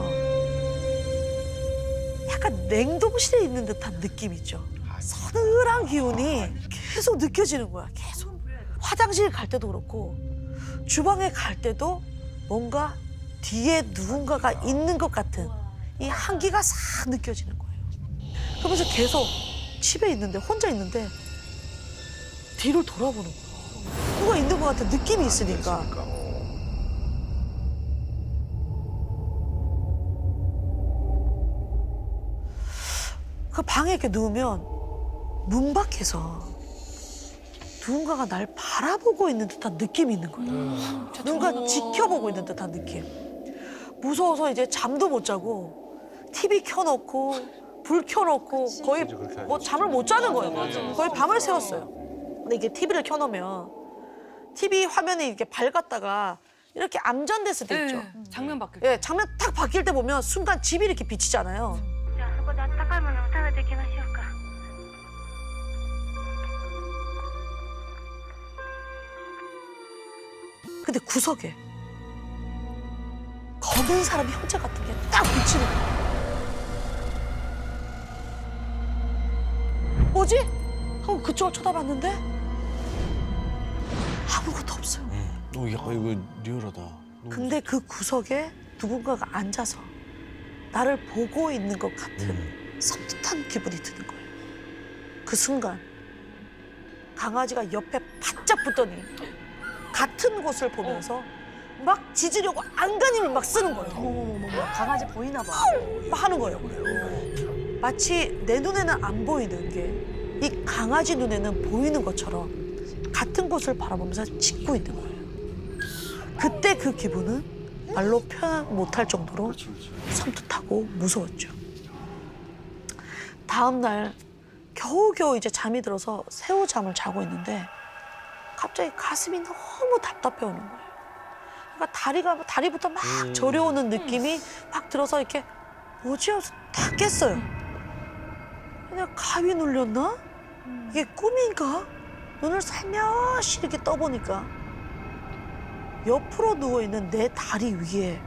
약간 냉동실에 있는 듯한 느낌이죠. 서늘한 기운이 계속 느껴지는 거야. 계속. 화장실 갈 때도 그렇고 주방에 갈 때도 뭔가 뒤에 누군가가 있는 것 같은 이 한기가 싹 느껴지는 거예요. 그러면서 계속 집에 있는데 혼자 있는데 뒤를 돌아보는 거야. 누가 있는 것 같은 느낌이 있으니까. 그 방에 이렇게 누우면 문 밖에서 누군가가 날 바라보고 있는 듯한 느낌이 있는 거예요. 누군가 지켜보고 있는 듯한 느낌. 무서워서 이제 잠도 못 자고 TV 켜놓고 불 켜놓고 거의 뭐 잠을 못 자는 거예요. 거의 밤을 새웠어요. 근데 이게 TV를 켜놓으면 TV 화면이 이렇게 밝았다가 이렇게 암전됐을 때 있죠. 장면 바뀔 예, 장면 딱 바뀔 때 보면 순간 집이 이렇게 비치잖아요. 근데 구석에 검은 사람 형체 같은 게 딱 비치는 거야. 뭐지? 하고 그쪽을 쳐다봤는데 아무것도 없어요. 약간 이거 리얼하다. 근데 그 구석에 누군가가 앉아서 나를 보고 있는 것 같은 섬뜩한 기분이 드는 거예요. 그 순간 강아지가 옆에 바짝 붙더니 같은 곳을 보면서 막 짖으려고 안간힘을 막 쓰는 거예요. 어머머머, 강아지 보이나 봐. 막 하는 거예요. 마치 내 눈에는 안 보이는 게 이 강아지 눈에는 보이는 것처럼 같은 곳을 바라보면서 짖고 있는 거예요. 그때 그 기분은 말로 표현 못할 정도로 섬뜩하고 무서웠죠. 다음 날 겨우겨우 이제 잠이 들어서 새우잠을 자고 있는데 갑자기 가슴이 너무 답답해 오는 거예요. 그러니까 다리부터 막 저려오는 느낌이 막 들어서 이렇게 뭐지 하면서 딱 깼어요. 그냥 가위 눌렸나? 이게 꿈인가? 눈을 살며시 이렇게 떠보니까 옆으로 누워있는 내 다리 위에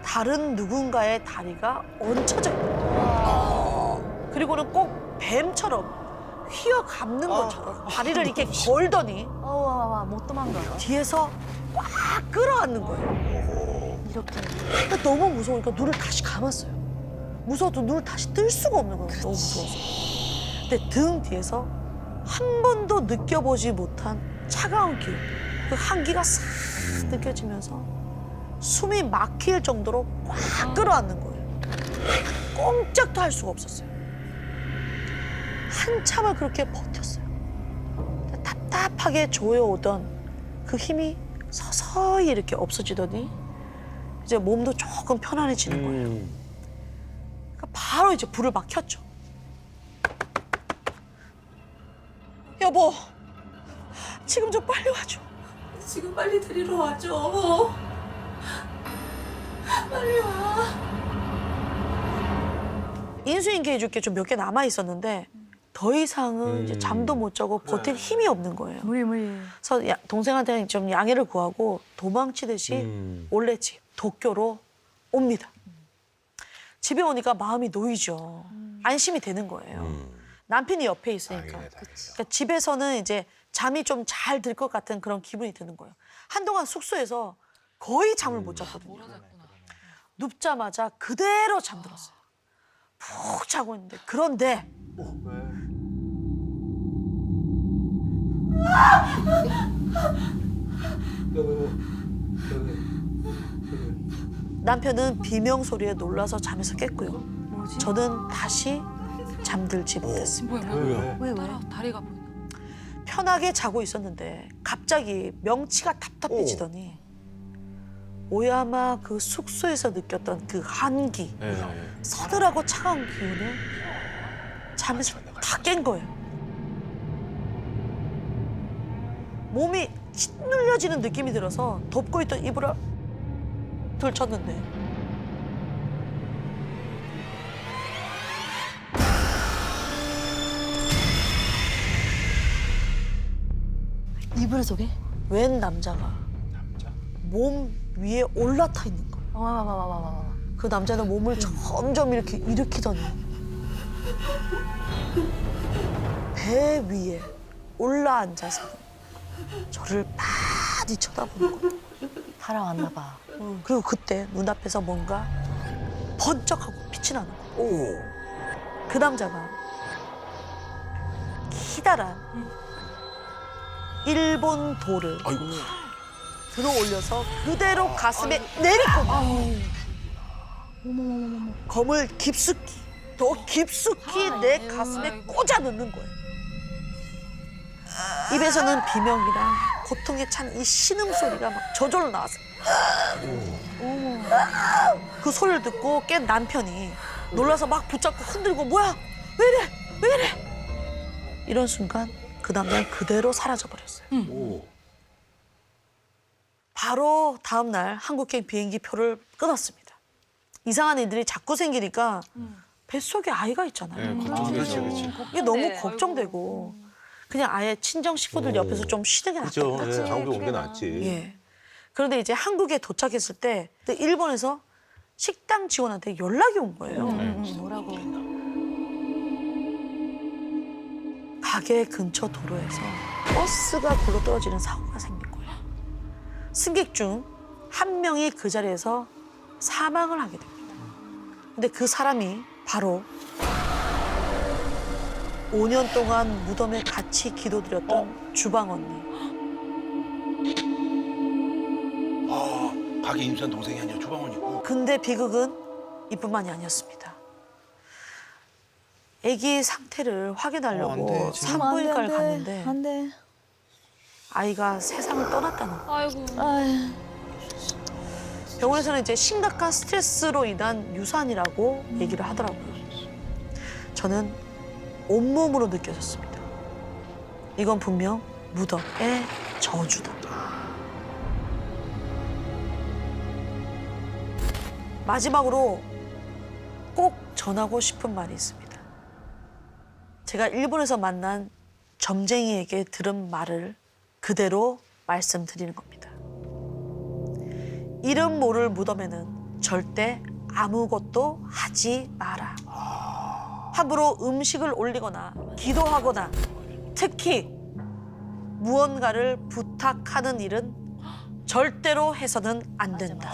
다른 누군가의 다리가 얹혀져 있는 거예요. 그리고는 꼭 뱀처럼 휘어감는 것처럼 다리를 이렇게 걸더니 못 도망가. 뒤에서 꽉 끌어안는 거예요. 이렇게. 근데 너무 무서우니까 눈을 다시 감았어요. 무서워도 눈을 다시 뜰 수가 없는 거예요. 너무 무서워서. 근데 등 뒤에서 한 번도 느껴보지 못한 차가운 기운, 그 한기가 싹 느껴지면서 숨이 막힐 정도로 꽉 끌어안는 거예요. 꼼짝도 할 수가 없었어요. 한참을 그렇게 버텼어요. 답답하게 조여오던 그 힘이 서서히 이렇게 없어지더니 이제 몸도 조금 편안해지는 거예요. 그러니까 바로 이제 불을 막 켰죠. 여보, 지금 좀 빨리 와줘. 지금 빨리 데리러 와줘. 빨리 와. 인수인계 해줄 게 좀 몇 개 남아 있었는데 더 이상은 이제 잠도 못 자고 버틸 힘이 없는 거예요. 그래서 동생한테 좀 양해를 구하고 도망치듯이 원래 집 도쿄로 옵니다. 집에 오니까 마음이 놓이죠. 안심이 되는 거예요. 남편이 옆에 있으니까. 그러니까 집에서는 이제 잠이 좀 잘 들 것 같은 그런 기분이 드는 거예요. 한동안 숙소에서 거의 잠을 못 잤거든요. 눕자마자 그대로 잠들었어요. 푹 자고 있는데 그런데 남편은 비명 소리에 놀라서 잠에서 깼고요. 저는 다시 잠들지 못했습니다. 왜? 다리가 보이나? 편하게 자고 있었는데 갑자기 명치가 답답해지더니 오야마 그 숙소에서 느꼈던 그 한기, 서늘하고 차가운 기운을 잠에서 다 깬 거예요. 몸이 짓눌려지는 느낌이 들어서 덮고 있던 이불을 들쳤는데 이불 속에? 웬 남자가 몸 위에 올라타 있는 거예요. 그 남자는 몸을 점점 이렇게 일으키더니 배 위에 올라앉아서 저를 많이 쳐다보는 거예요. 살아왔나 봐. 그리고 그때 눈앞에서 뭔가 번쩍하고 빛이 나는 거예요. 오. 그 남자가 기다란 일본 돌을 아이고. 들어 올려서 그대로 가슴에 내리꽂아. 검을 깊숙이, 더 깊숙이 내 가슴에 꽂아 넣는 거예요. 입에서는 비명이랑 고통에 찬 이 신음소리가 막 저절로 나왔어요. 그 소리를 듣고 깬 남편이 놀라서 막 붙잡고 흔들고 뭐야? 왜 이래? 왜 이래? 이런 순간 그 남자는 그대로 사라져버렸어요. 오. 바로 다음 날 한국행 비행기 표를 끊었습니다. 이상한 일들이 자꾸 생기니까 뱃속에 아이가 있잖아요. 그렇지. 이게 너무 걱정되고 그냥 아예 친정 식구들 옆에서 좀 쉬는 게 그죠. 낫겠다. 예, 한국에 온 게 낫지. 예. 그런데 이제 한국에 도착했을 때 일본에서 식당 직원한테 연락이 온 거예요. 뭐라고? 가게 근처 도로에서 버스가 굴러떨어지는 사고가 생긴 거예요. 승객 중 한 명이 그 자리에서 사망을 하게 됩니다. 근데 그 사람이 바로 5년 동안 무덤에 같이 기도드렸던 주방 언니. 아, 가게 임수한 동생이 아니라 주방원이고. 근데 비극은 이뿐만이 아니었습니다. 아기 상태를 확인하려고 산부인과를 갔는데 아이가 세상을 떠났다는 거예요. 아이고. 병원에서는 이제 심각한 스트레스로 인한 유산이라고 얘기를 하더라고요. 저는 온몸으로 느껴졌습니다. 이건 분명 무덤의 저주다. 마지막으로 꼭 전하고 싶은 말이 있습니다. 제가 일본에서 만난 점쟁이에게 들은 말을 그대로 말씀드리는 겁니다. 이름 모를 무덤에는 절대 아무것도 하지 마라. 함부로 음식을 올리거나 기도하거나 특히 무언가를 부탁하는 일은 절대로 해서는 안 된다.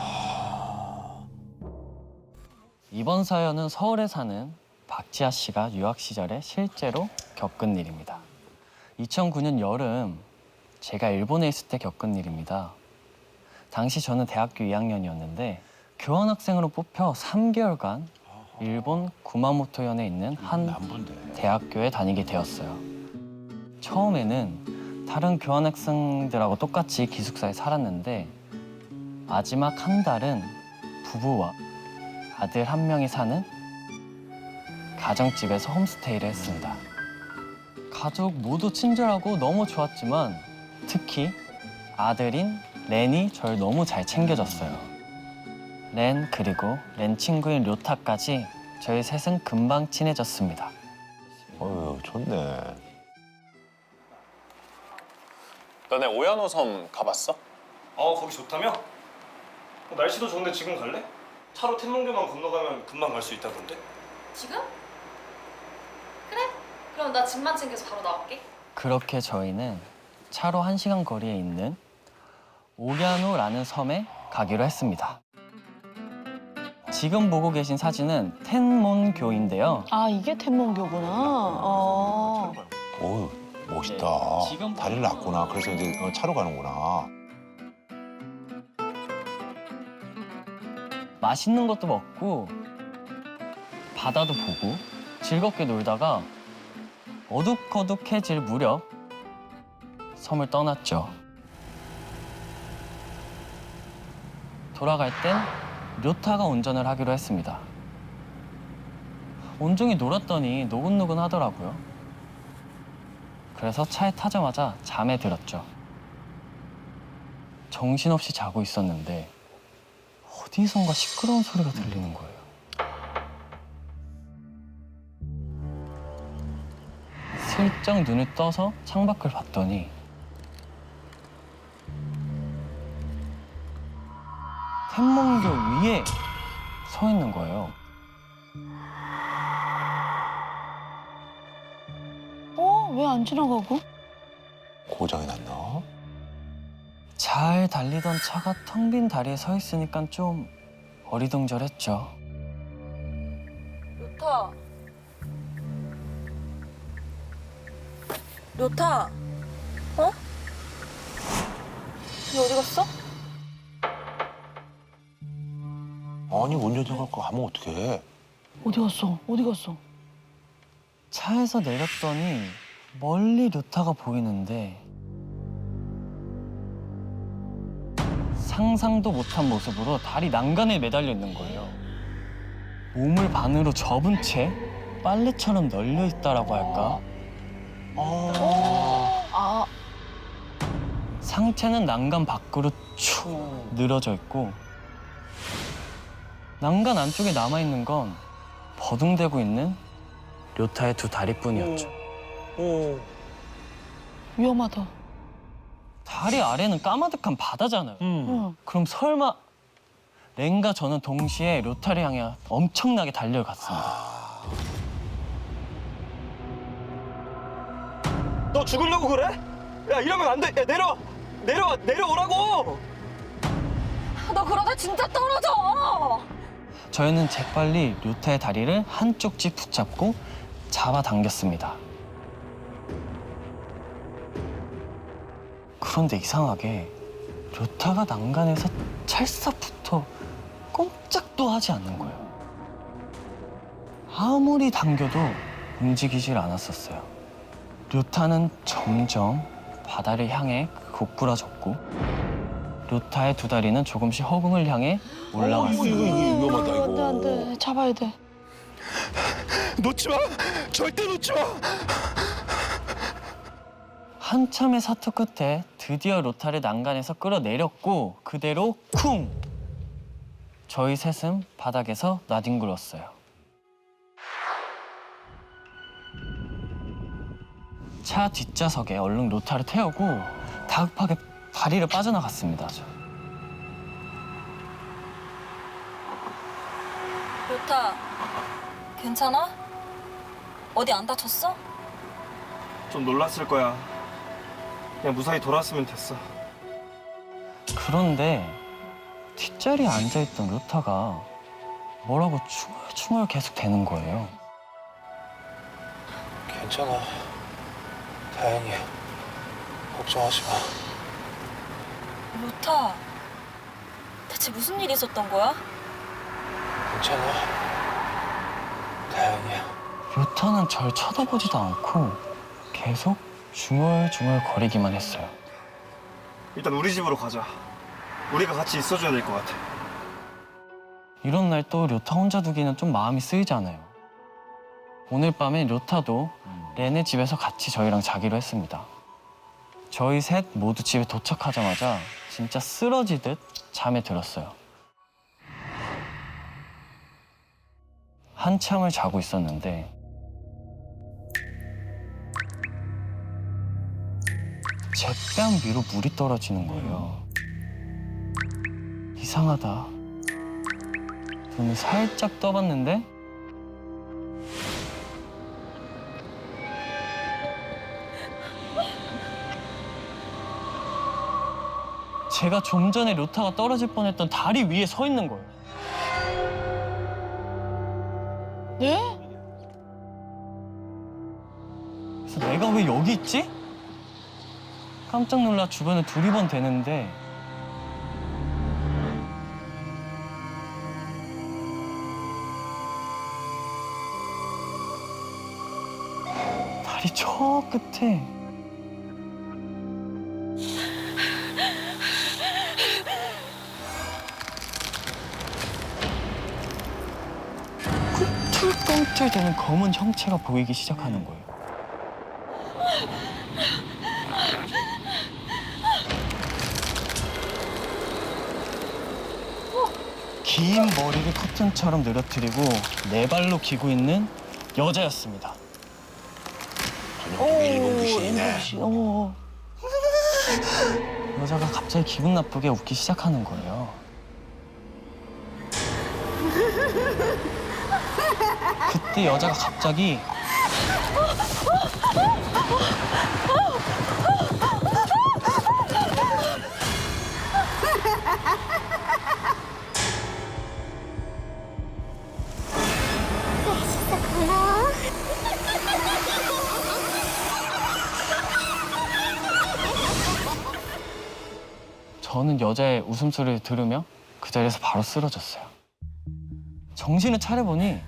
이번 사연은 서울에 사는 박지아 씨가 유학 시절에 실제로 겪은 일입니다. 2009년 여름 제가 일본에 있을 때 겪은 일입니다. 당시 저는 대학교 2학년이었는데 교환학생으로 뽑혀 3개월간 일본 구마모토현에 있는 한 대학교에 다니게 되었어요. 처음에는 다른 교환학생들하고 똑같이 기숙사에 살았는데 마지막 한 달은 부부와 아들 한 명이 사는 가정집에서 홈스테이를 했습니다. 가족 모두 친절하고 너무 좋았지만 특히 아들인 렌이 저를 너무 잘 챙겨줬어요. 렌 그리고 렌 친구인 료타까지 저희 셋은 금방 친해졌습니다. 좋네. 너네 오야노 섬 가봤어? 거기 좋다며? 날씨도 좋은데 지금 갈래? 차로 텐몽교만 건너가면 금방 갈 수 있다던데? 지금? 그래? 그럼 나 짐만 챙겨서 바로 나올게. 그렇게 저희는 차로 1시간 거리에 있는 오야노라는 섬에 가기로 했습니다. 지금 보고 계신 사진은 텐몬교인데요. 아, 이게 텐몬교구나. 오, 멋있다. 네, 지금 다리를 놨구나. 그래서 이제 차로 가는구나. 맛있는 것도 먹고 바다도 보고 즐겁게 놀다가 어둑어둑해질 무렵 섬을 떠났죠. 돌아갈 땐 료타가 운전을 하기로 했습니다. 온종일 놀았더니 노곤노곤 하더라고요. 그래서 차에 타자마자 잠에 들었죠. 정신없이 자고 있었는데 어디선가 시끄러운 소리가 들리는 거예요. 슬쩍 눈을 떠서 창밖을 봤더니 텐몽교 위에 서 있는 거예요. 왜 안 지나가고? 고장이 났나? 잘 달리던 차가 텅 빈 다리에 서 있으니까 좀 어리둥절했죠. 료타. 료타. 어? 너 어디 갔어? 아니 운전자가 가면 어떡해? 어디 갔어? 어디 갔어? 차에서 내렸더니 멀리 료타가 보이는데 상상도 못한 모습으로 다리 난간에 매달려 있는 거예요. 몸을 반으로 접은 채 빨래처럼 널려 있다라고 할까? 아, 상체는 난간 밖으로 축 늘어져 있고 난간 안쪽에 남아있는 건 버둥대고 있는 료타의 두 다리뿐이었죠. 위험하다. 다리 아래는 까마득한 바다잖아요. 응. 그럼 설마 렌과 저는 동시에 료타를 향해 엄청나게 달려갔습니다. 너 죽으려고 그래? 야 이러면 안 돼. 야 내려오라고. 너 그러다 진짜 떨어져. 저희는 재빨리 료타의 다리를 한쪽 집 붙잡고 잡아당겼습니다. 그런데 이상하게 료타가 난간에서 찰싹부터 꼼짝도 하지 않는 거예요. 아무리 당겨도 움직이질 않았었어요. 료타는 점점 바다를 향해 고꾸라졌고 료타의 두 다리는 조금씩 허공을 향해 올라갔어요. 이거 위험하다 이거. 안 돼. 잡아야 돼. 놓지 마. 절대 놓지 마. 한참의 사투 끝에 드디어 료타를 난간에서 끌어내렸고 그대로 쿵! 저희 셋은 바닥에서 나뒹굴었어요. 차 뒷좌석에 얼른 료타를 태우고 다급하게 다리를 빠져나갔습니다. 료타, 괜찮아? 어디 안 다쳤어? 좀 놀랐을 거야. 그냥 무사히 돌아왔으면 됐어. 그런데 뒷자리에 앉아있던 료타가 뭐라고 충얼충얼 계속 대는 거예요. 괜찮아. 다행이야. 걱정하지 마. 료타, 대체 무슨 일이 있었던 거야? 괜찮아. 다행이야. 료타는 절 쳐다보지도 않고 계속 중얼중얼 거리기만 했어요. 일단 우리 집으로 가자. 우리가 같이 있어줘야 될 것 같아. 이런 날 또 료타 혼자 두기는 좀 마음이 쓰이잖아요. 오늘 밤에 료타도 렌의 집에서 같이 저희랑 자기로 했습니다. 저희 셋 모두 집에 도착하자마자 진짜 쓰러지듯 잠에 들었어요. 한참을 자고 있었는데 제 뺨 위로 물이 떨어지는 거예요. 이상하다. 눈을 살짝 떠봤는데 제가 좀 전에 료타가 떨어질 뻔했던 다리 위에 서 있는 거예요. 네? 그래서 내가 왜 여기 있지? 깜짝 놀라 주변을 두리번 대는데 다리 저 끝에 꿈틀꿈틀대는 검은 형체가 보이기 시작하는 거예요. 긴 머리를 커튼처럼 늘어뜨리고 네 발로 기고 있는 여자였습니다. 저녁 일본 귀신이네. 여자가 갑자기 기분 나쁘게 웃기 시작하는 거예요. 그때 여자가 갑자기 저는 여자의 웃음소리를 들으며 그 자리에서 바로 쓰러졌어요. 정신을 차려보니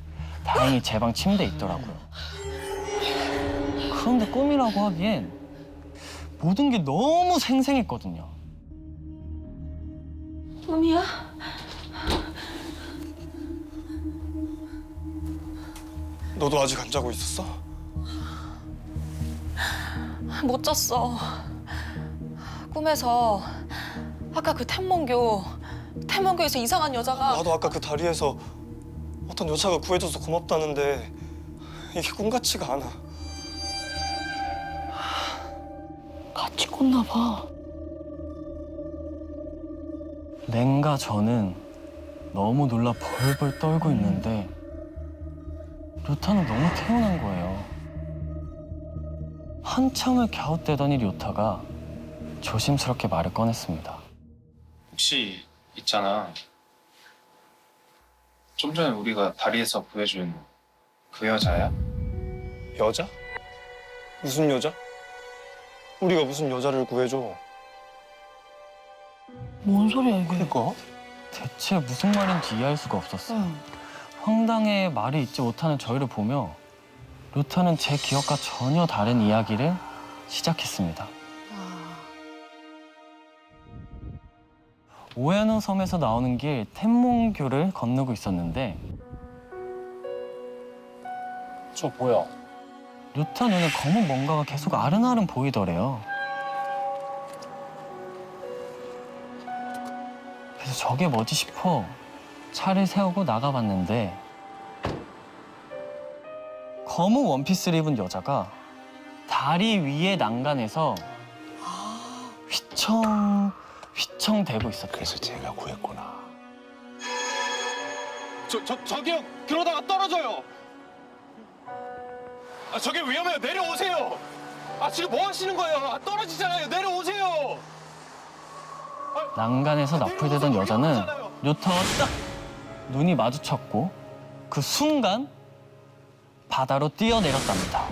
다행히 제 방 침대에 있더라고요. 그런데 꿈이라고 하기엔 모든 게 너무 생생했거든요. 꿈이야? 너도 아직 안 자고 있었어? 못 잤어. 꿈에서 아까 그 태문교에서 이상한 여자가 나도 아까 그 다리에서 어떤 여자가 구해줘서 고맙다는데 이게 꿈 같지가 않아. 같이 꿨나 봐. 랭가 저는 너무 놀라 벌벌 떨고 있는데 료타는 너무 태어난 거예요. 한참을 갸웃대더니 료타가 조심스럽게 말을 꺼냈습니다. 혹시 있잖아. 좀 전에 우리가 다리에서 구해준 그 여자야? 여자? 무슨 여자? 우리가 무슨 여자를 구해줘? 뭔 소리야 이게? 그러니까? 대체 무슨 말인지 이해할 수가 없었어요. 황당해 말을 잇지 못하는 저희를 보며 료타는 제 기억과 전혀 다른 이야기를 시작했습니다. 오야노 섬에서 나오는 길 텐몽교를 건너고 있었는데 저 뭐야? 료타 눈에 검은 뭔가가 계속 아른아른 보이더래요. 그래서 저게 뭐지 싶어 차를 세우고 나가봤는데 검은 원피스를 입은 여자가 다리 위에 난간에서 휘청대고 있었대요. 그래서 제가 구했구나. 저기요! 그러다가 떨어져요! 아, 저게 위험해요! 내려오세요! 아, 지금 뭐 하시는 거예요? 아, 떨어지잖아요! 내려오세요! 난간에서 납부되던 여자는 료타와 딱 눈이 마주쳤고 그 순간 바다로 뛰어내렸답니다.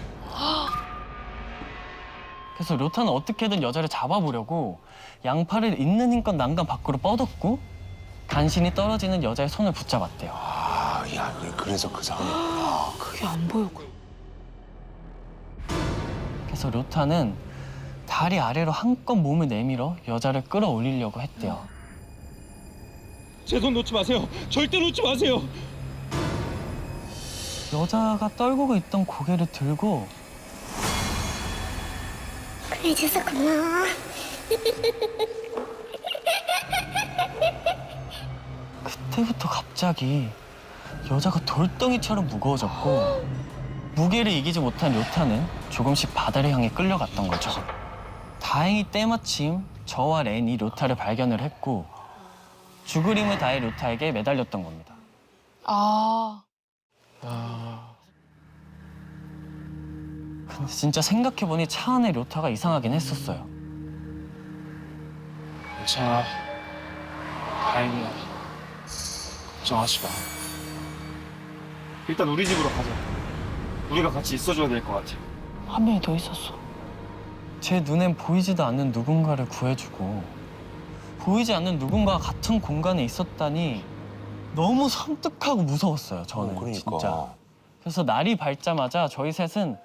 그래서 료타는 어떻게든 여자를 잡아보려고 양팔을 있는 힘껏 난간 밖으로 뻗었고 간신히 떨어지는 여자의 손을 붙잡았대요. 아, 야, 그래서 그 상황이었구나. 그게 안 보였고. 그래서 료타는 다리 아래로 한껏 몸을 내밀어 여자를 끌어올리려고 했대요. 제 손 놓지 마세요! 절대 놓지 마세요! 여자가 떨구고 있던 고개를 들고 그래줘서 고마워. 그때부터 갑자기 여자가 돌덩이처럼 무거워졌고 무게를 이기지 못한 료타는 조금씩 바다를 향해 끌려갔던 거죠. 다행히 때마침 저와 렌이 료타를 발견을 했고 죽을 힘을 다해 료타에게 매달렸던 겁니다. 근데 진짜 생각해보니 차 안에 료타가 이상하긴 했었어요. 괜찮아. 다행이야. 걱정하지 마. 일단 우리 집으로 가자. 우리가 같이 있어줘야 될 것 같아. 한 명이 더 있었어. 제 눈엔 보이지도 않는 누군가를 구해주고 보이지 않는 누군가와 같은 공간에 있었다니 너무 섬뜩하고 무서웠어요, 저는 그러니까. 진짜. 그래서 날이 밝자마자 저희 셋은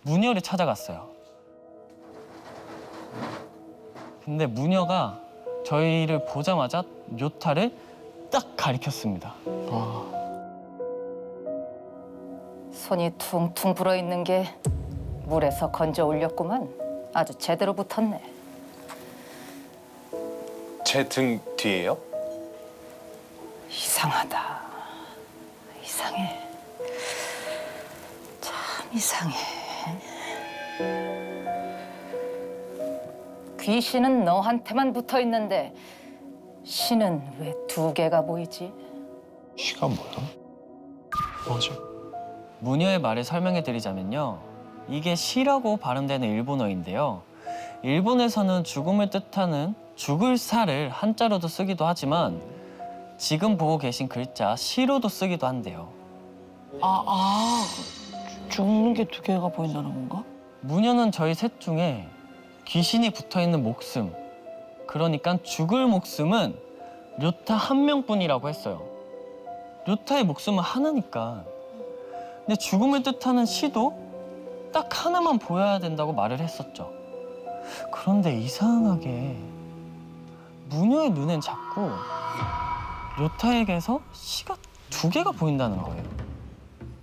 무녀를 찾아갔어요. 근데 무녀가 저희를 보자마자 료타를 딱 가리켰습니다. 손이 퉁퉁 불어있는 게 물에서 건져 올렸구만. 아주 제대로 붙었네. 제 등 뒤에요? 이상하다. 이상해. 참 이상해. 귀신은 너한테만 붙어 있는데 신은 왜 두 개가 보이지? 시가 뭐야? 뭐죠? 무녀의 말을 설명해 드리자면요. 이게 시라고 발음되는 일본어인데요. 일본에서는 죽음을 뜻하는 죽을 살을 한자로도 쓰기도 하지만 지금 보고 계신 글자 시로도 쓰기도 한대요. 죽는 게 두 개가 보인다는 건가? 무녀는 저희 셋 중에 귀신이 붙어 있는 목숨, 그러니까 죽을 목숨은 료타 한 명뿐이라고 했어요. 료타의 목숨은 하나니까. 근데 죽음을 뜻하는 시도 딱 하나만 보여야 된다고 말을 했었죠. 그런데 이상하게 무녀의 눈엔 자꾸 료타에게서 시가 2개가 보인다는 거예요.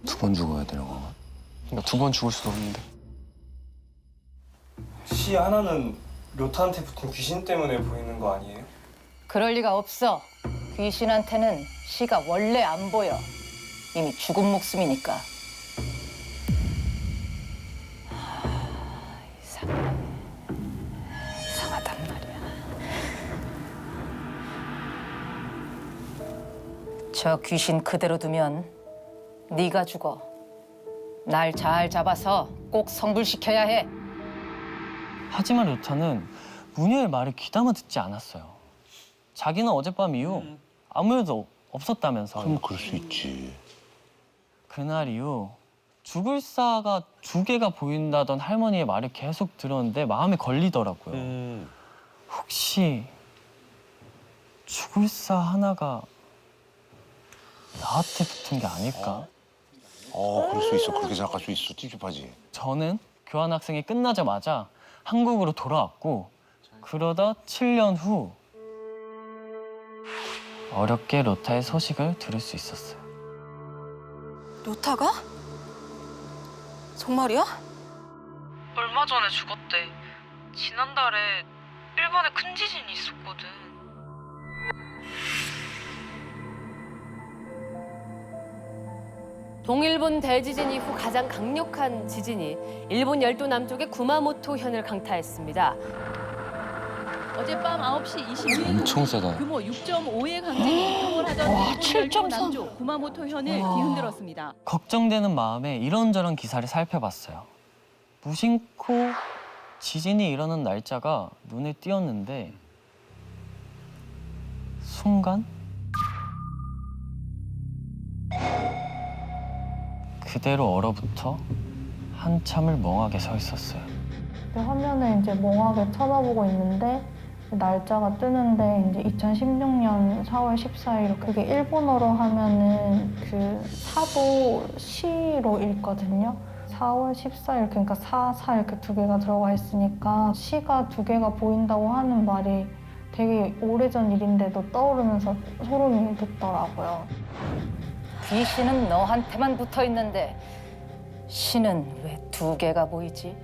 2번 죽어야 되는 건가? 그러니까 2번 죽을 수도 없는데. 시 하나는 료타한테 붙은 귀신 때문에 보이는 거 아니에요? 그럴 리가 없어. 귀신한테는 시가 원래 안 보여. 이미 죽은 목숨이니까. 이상하단 말이야. 저 귀신 그대로 두면 네가 죽어. 날 잘 잡아서 꼭 성불시켜야 해. 하지만 료타는 무녀의 말을 귀담아 듣지 않았어요. 자기는 어젯밤 이후 아무 일도 없었다면서요. 그럼 그럴 수 있지. 그날 이후 죽을 사가 2개가 보인다던 할머니의 말을 계속 들었는데 마음에 걸리더라고요. 혹시 죽을 사 하나가 나한테 붙은 게 아닐까? 그럴 수 있어. 그렇게 생각할 수 있어. 찝찝하지. 저는 교환학생이 끝나자마자 한국으로 돌아왔고 그러다 7년 후 어렵게 료타의 소식을 들을 수 있었어요. 료타가? 정말이야? 얼마 전에 죽었대. 지난달에 일본에 큰 지진이 있었거든. 동일본 대지진 이후 가장 강력한 지진이 일본 열도 남쪽의 구마모토현을 강타했습니다. 어젯밤 9시 22분 엄청 세다. 규모 6.5의 강진이 평온하던 일본 열도 남쪽 구마모토현을 뒤흔들었습니다. 걱정되는 마음에 이런저런 기사를 살펴봤어요. 무심코 지진이 일어난 날짜가 눈에 띄었는데 순간 그대로 얼어붙어 한참을 멍하게 서 있었어요. 화면에 이제 멍하게 쳐다보고 있는데 날짜가 뜨는데 이제 2016년 4월 14일 그게 일본어로 하면은 그 사도 시로 읽거든요. 4월 14일 그러니까 4 이렇게 2개가 들어가 있으니까 시가 2개가 보인다고 하는 말이 되게 오래전 일인데도 떠오르면서 소름이 돋더라고요. 귀신은 너한테만 붙어 있는데 시는 왜 2개가 보이지?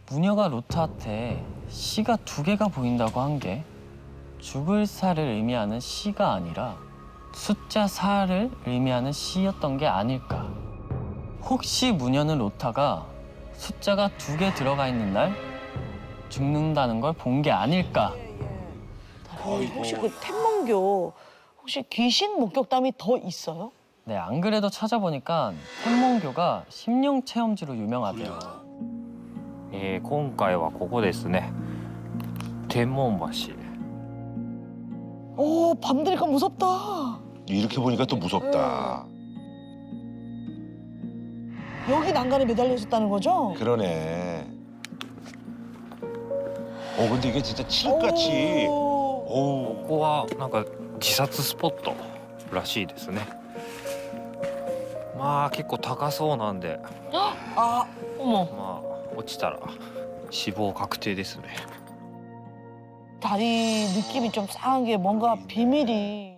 무녀가 료타한테 시가 2개가 보인다고 한 게 죽을 사를 의미하는 시가 아니라 숫자 4를 의미하는 시였던 게 아닐까. 혹시 무녀는 료타가 숫자가 2개 들어가 있는 날 죽는다는 걸 본 게 아닐까. 혹시 그天문교 혹시 귀신 목격담이 더 있어요? 네, 안 그래도 찾아보니까天文교가 심령 체험지로 유명하대요. 今回はここですね。天文橋。 오, 밤 되니까 무섭다. 이렇게 보니까 또 무섭다. 여기 난간에 매달려 있었다는 거죠? 그러네. 근데 이게 진짜 칠흑같이. ここはなんか自殺スポットらしいですね。まあ結構高そうなんで、 아, 어머. まあ落ちたら死亡確定ですね。 다리 느낌이 좀 싸한 게 뭔가 비밀이